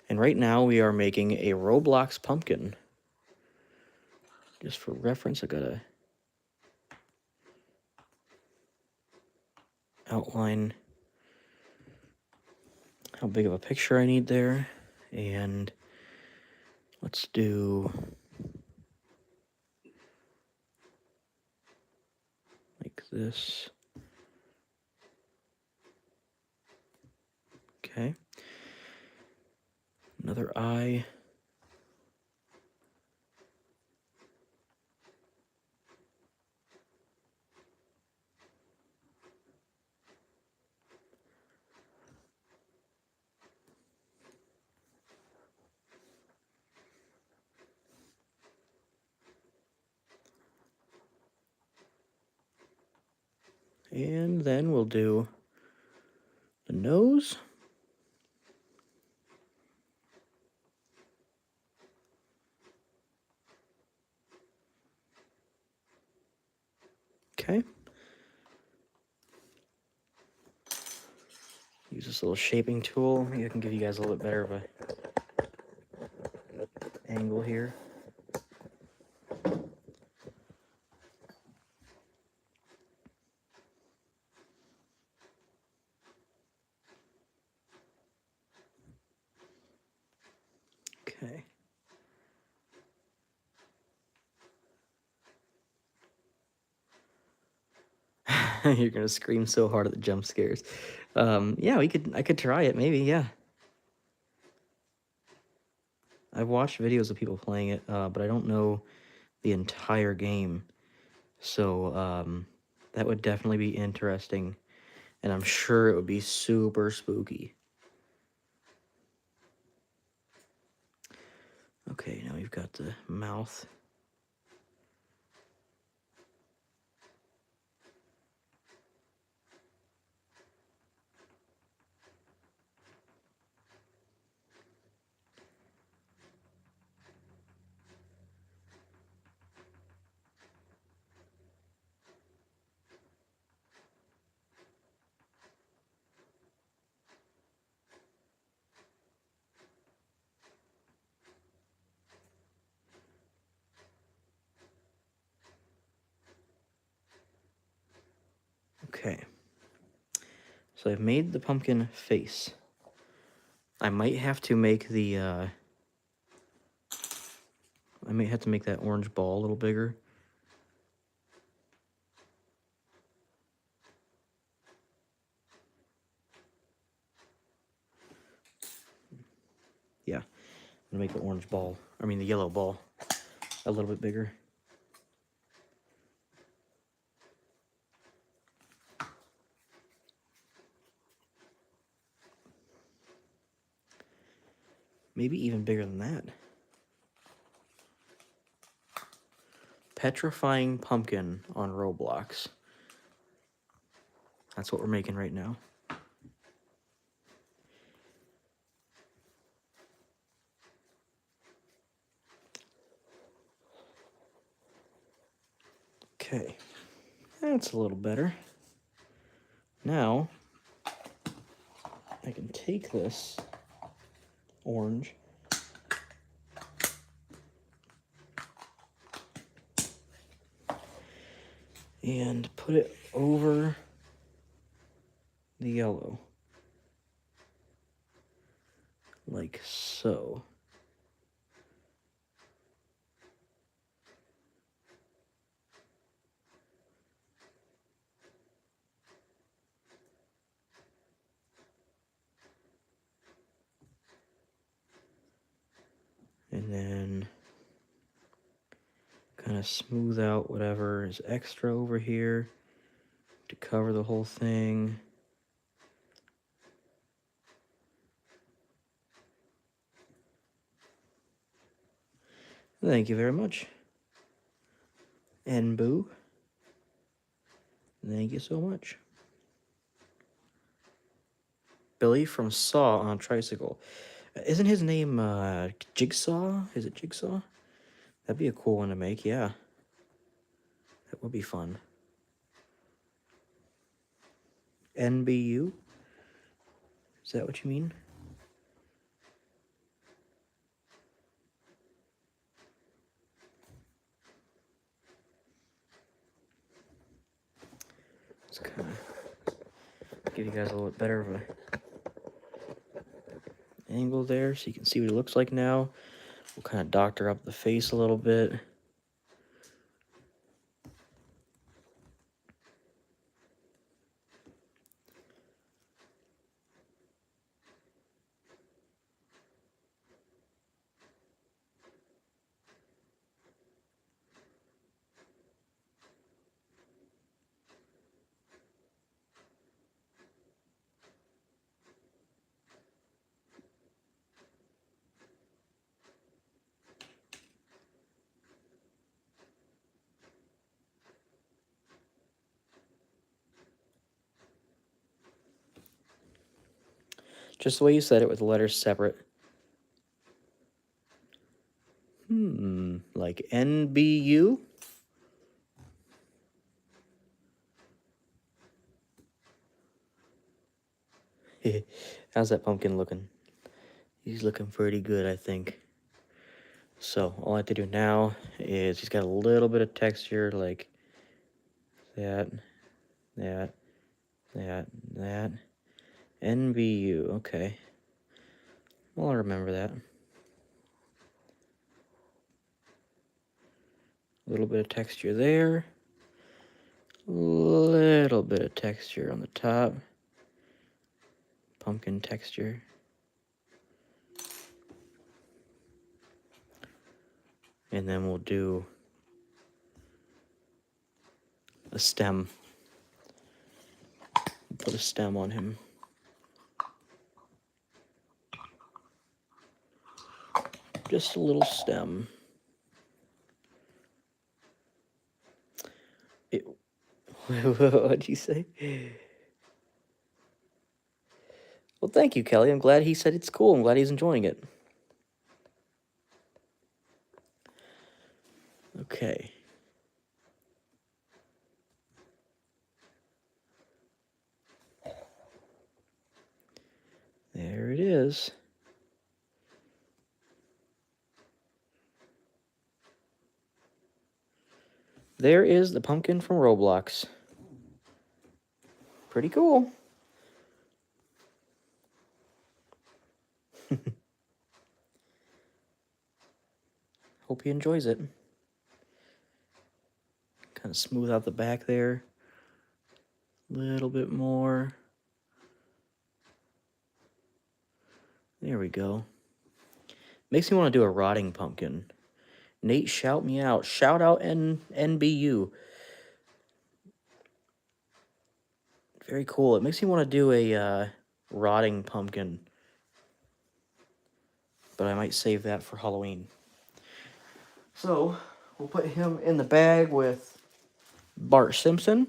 And right now we are making a Roblox pumpkin. Just for reference, I gotta outline how big of a picture I need there. And let's do like this. Okay. Another eye. And then we'll do the nose. Okay. Use this little shaping tool. Maybe I can give you guys a little bit better of a angle here. Okay. You're gonna scream so hard at the jump scares. Yeah, I could try it, maybe, yeah. I've watched videos of people playing it, but I don't know the entire game. So, that would definitely be interesting, and I'm sure it would be super spooky. Okay, now we've got the mouth. Okay. So I've made the pumpkin face. I might have to make the, I might have to make that orange ball a little bigger. Yeah, I'm gonna make the orange ball, I mean the yellow ball, a little bit bigger. Maybe even bigger than that. Petrifying pumpkin on Roblox. That's what we're making right now. Okay, that's a little better. Now, I can take this orange and put it over the yellow, like so. And then kind of smooth out whatever is extra over here to cover the whole thing. Thank you very much. And Boo. Thank you so much. Billy from Saw on a tricycle. Isn't his name Jigsaw? Is it Jigsaw? That'd be a cool one to make, yeah. That would be fun. NBU? Is that what you mean? Let's kind of give you guys a little bit better of a angle there so you can see what he looks like now. We'll kind of doctor up the face a little bit. Just the way you said it with the letters separate. Like NBU? How's that pumpkin looking? He's looking pretty good, I think. So, all I have to do now is he's got a little bit of texture like that, that, that. NBU, okay. Well, I'll remember that. A little bit of texture there. A little bit of texture on the top. Pumpkin texture. And then we'll do a stem. Put a stem on him. Just a little stem. What'd you say? Well, thank you, Kelly. I'm glad he said it's cool. I'm glad he's enjoying it. Okay. There it is. There is the pumpkin from Roblox. Pretty cool. Hope he enjoys it. Kind of smooth out the back there. A little bit more. There we go. Makes me want to do a rotting pumpkin. Nate, shout me out. Shout out NBU. Very cool. It makes me want to do a rotting pumpkin. But I might save that for Halloween. So, we'll put him in the bag with Bart Simpson.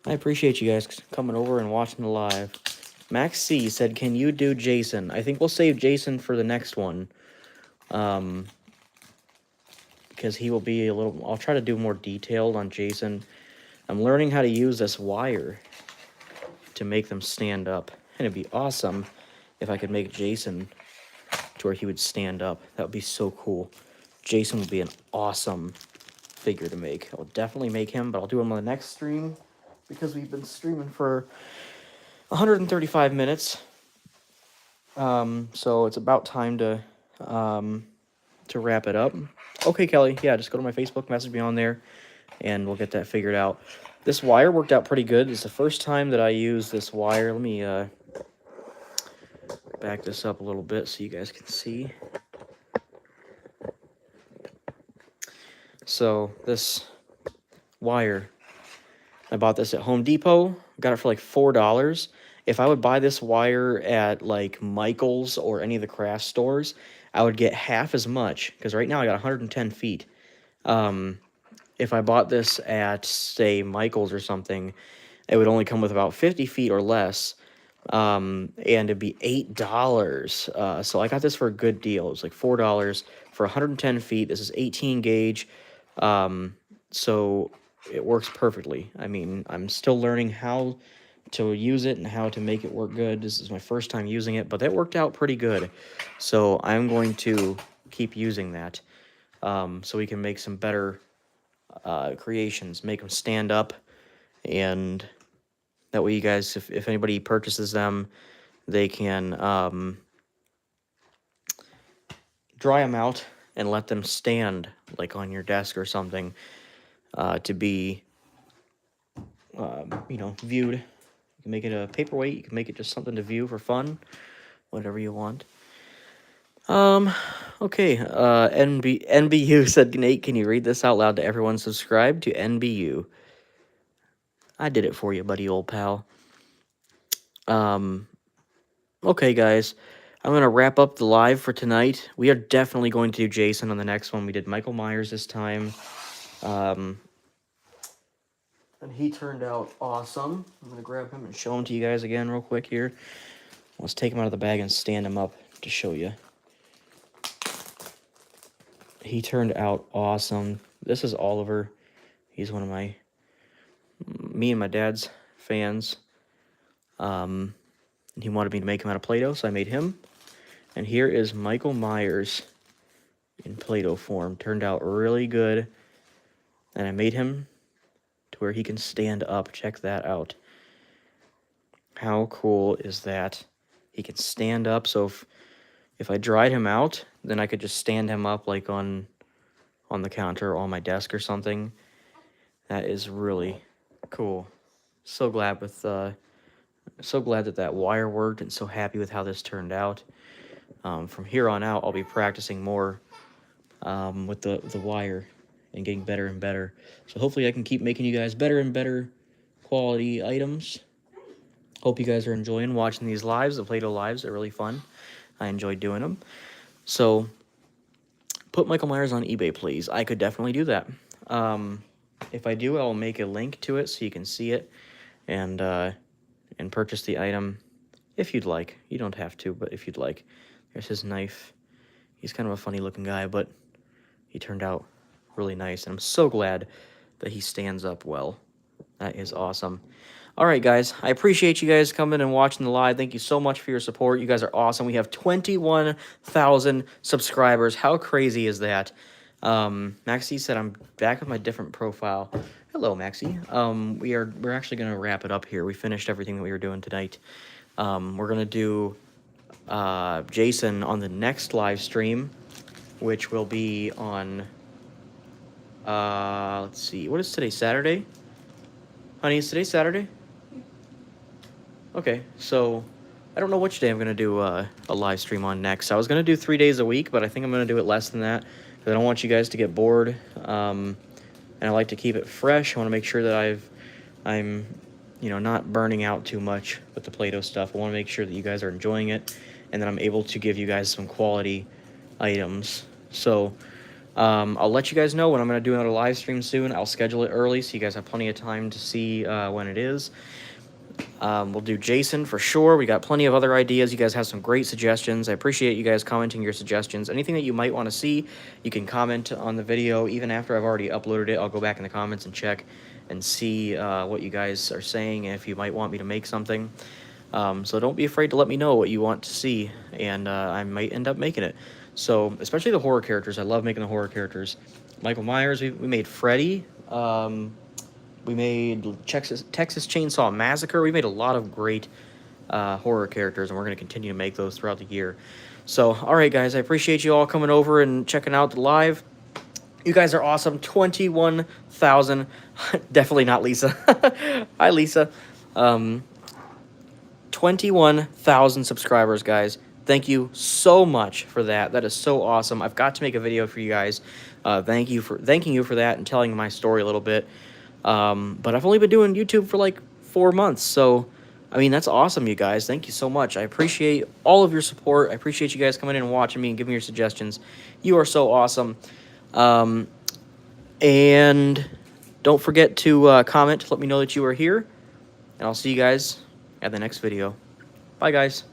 I appreciate you guys coming over and watching the live. Max C said, can you do Jason? I think we'll save Jason for the next one. Because he will be a little... I'll try to do more detailed on Jason. I'm learning how to use this wire to make them stand up. And it'd be awesome if I could make Jason to where he would stand up. That would be so cool. Jason would be an awesome figure to make. I'll definitely make him, but I'll do him on the next stream because we've been streaming for 135 minutes. So it's about time to wrap it up. Okay, Kelly, yeah, just go to my Facebook, message me on there, and we'll get that figured out. This wire worked out pretty good. It's the first time that I use this wire. Let me back this up a little bit so you guys can see. So this wire, I bought this at Home Depot. Got it for like $4. If I would buy this wire at like Michael's or any of the craft stores, I would get half as much, because right now I got 110 feet. If I bought this at, say, Michael's or something, it would only come with about 50 feet or less, and it'd be $8. So I got this for a good deal. It was like $4 for 110 feet. This is 18 gauge, so it works perfectly. I mean, I'm still learning how to use it and how to make it work good. This is my first time using it, but that worked out pretty good. So I'm going to keep using that, so we can make some better creations, make them stand up, and that way you guys, if anybody purchases them, they can dry them out and let them stand like on your desk or something, to be viewed. You can make it a paperweight, you can make it just something to view for fun, whatever you want. Okay, NBU said, Nate, can you read this out loud to everyone subscribed to NBU? I did it for you, buddy, old pal. Okay, guys, I'm going to wrap up the live for tonight. We are definitely going to do Jason on the next one. We did Michael Myers this time. And he turned out awesome. I'm going to grab him and show him to you guys again real quick here. Let's take him out of the bag and stand him up to show you. He turned out awesome. This is Oliver. He's one of me and my dad's fans. He wanted me to make him out of Play-Doh, so I made him. And here is Michael Myers in Play-Doh form. Turned out really good. And I made him to where he can stand up. Check that out. How cool is that? He can stand up, so if I dried him out, then I could just stand him up like on the counter or on my desk or something. That is really cool. So glad that wire worked, and so happy with how this turned out. From here on out, I'll be practicing more with the wire and getting better and better. So hopefully I can keep making you guys better and better quality items. Hope you guys are enjoying watching these lives. The Play-Doh lives are really fun. I enjoy doing them. So put Michael Myers on eBay, please. I could definitely do that. If I do, I'll make a link to it so you can see it and purchase the item if you'd like. You don't have to, but if you'd like. There's his knife. He's kind of a funny looking guy, but he turned out really nice, and I'm so glad that he stands up well. That is awesome. All right, guys, I appreciate you guys coming and watching the live. Thank you so much for your support. You guys are awesome. We have 21,000 subscribers. How crazy is that? Maxie said I'm back with my different profile. Hello, Maxie. We're actually gonna wrap it up here. We finished everything that we were doing tonight. We're gonna do Jason on the next live stream, which will be on let's see, what is today? Saturday? Honey, is today Saturday? Okay, so I don't know which day I'm gonna do a live stream on next. I was gonna do 3 days a week, but I think I'm gonna do it less than that, because I don't want you guys to get bored. And I like to keep it fresh. I want to make sure that I'm not burning out too much with the Play-Doh stuff. I want to make sure that you guys are enjoying it, and that I'm able to give you guys some quality items. So I'll let you guys know when I'm going to do another live stream soon. I'll schedule it early so you guys have plenty of time to see when it is. We'll do Jason for sure. We got plenty of other ideas. You guys have some great suggestions. I appreciate you guys commenting your suggestions. Anything that you might want to see, you can comment on the video. Even after I've already uploaded it, I'll go back in the comments and check and see what you guys are saying, and if you might want me to make something. So don't be afraid to let me know what you want to see, and I might end up making it. So, especially the horror characters. I love making the horror characters. Michael Myers, we made Freddy. We made Texas Chainsaw Massacre. We made a lot of great horror characters, and we're going to continue to make those throughout the year. So, all right, guys, I appreciate you all coming over and checking out the live. You guys are awesome. 21,000. Definitely not Lisa. Hi, Lisa. 21,000 subscribers, guys. Thank you so much for that. That is so awesome. I've got to make a video for you guys. Thanking you for that and telling my story a little bit. But I've only been doing YouTube for like 4 months, so I mean, that's awesome, you guys. Thank you so much. I appreciate all of your support. I appreciate you guys coming in and watching me and giving your suggestions. You are so awesome. And don't forget to comment to let me know that you are here. And I'll see you guys at the next video. Bye, guys.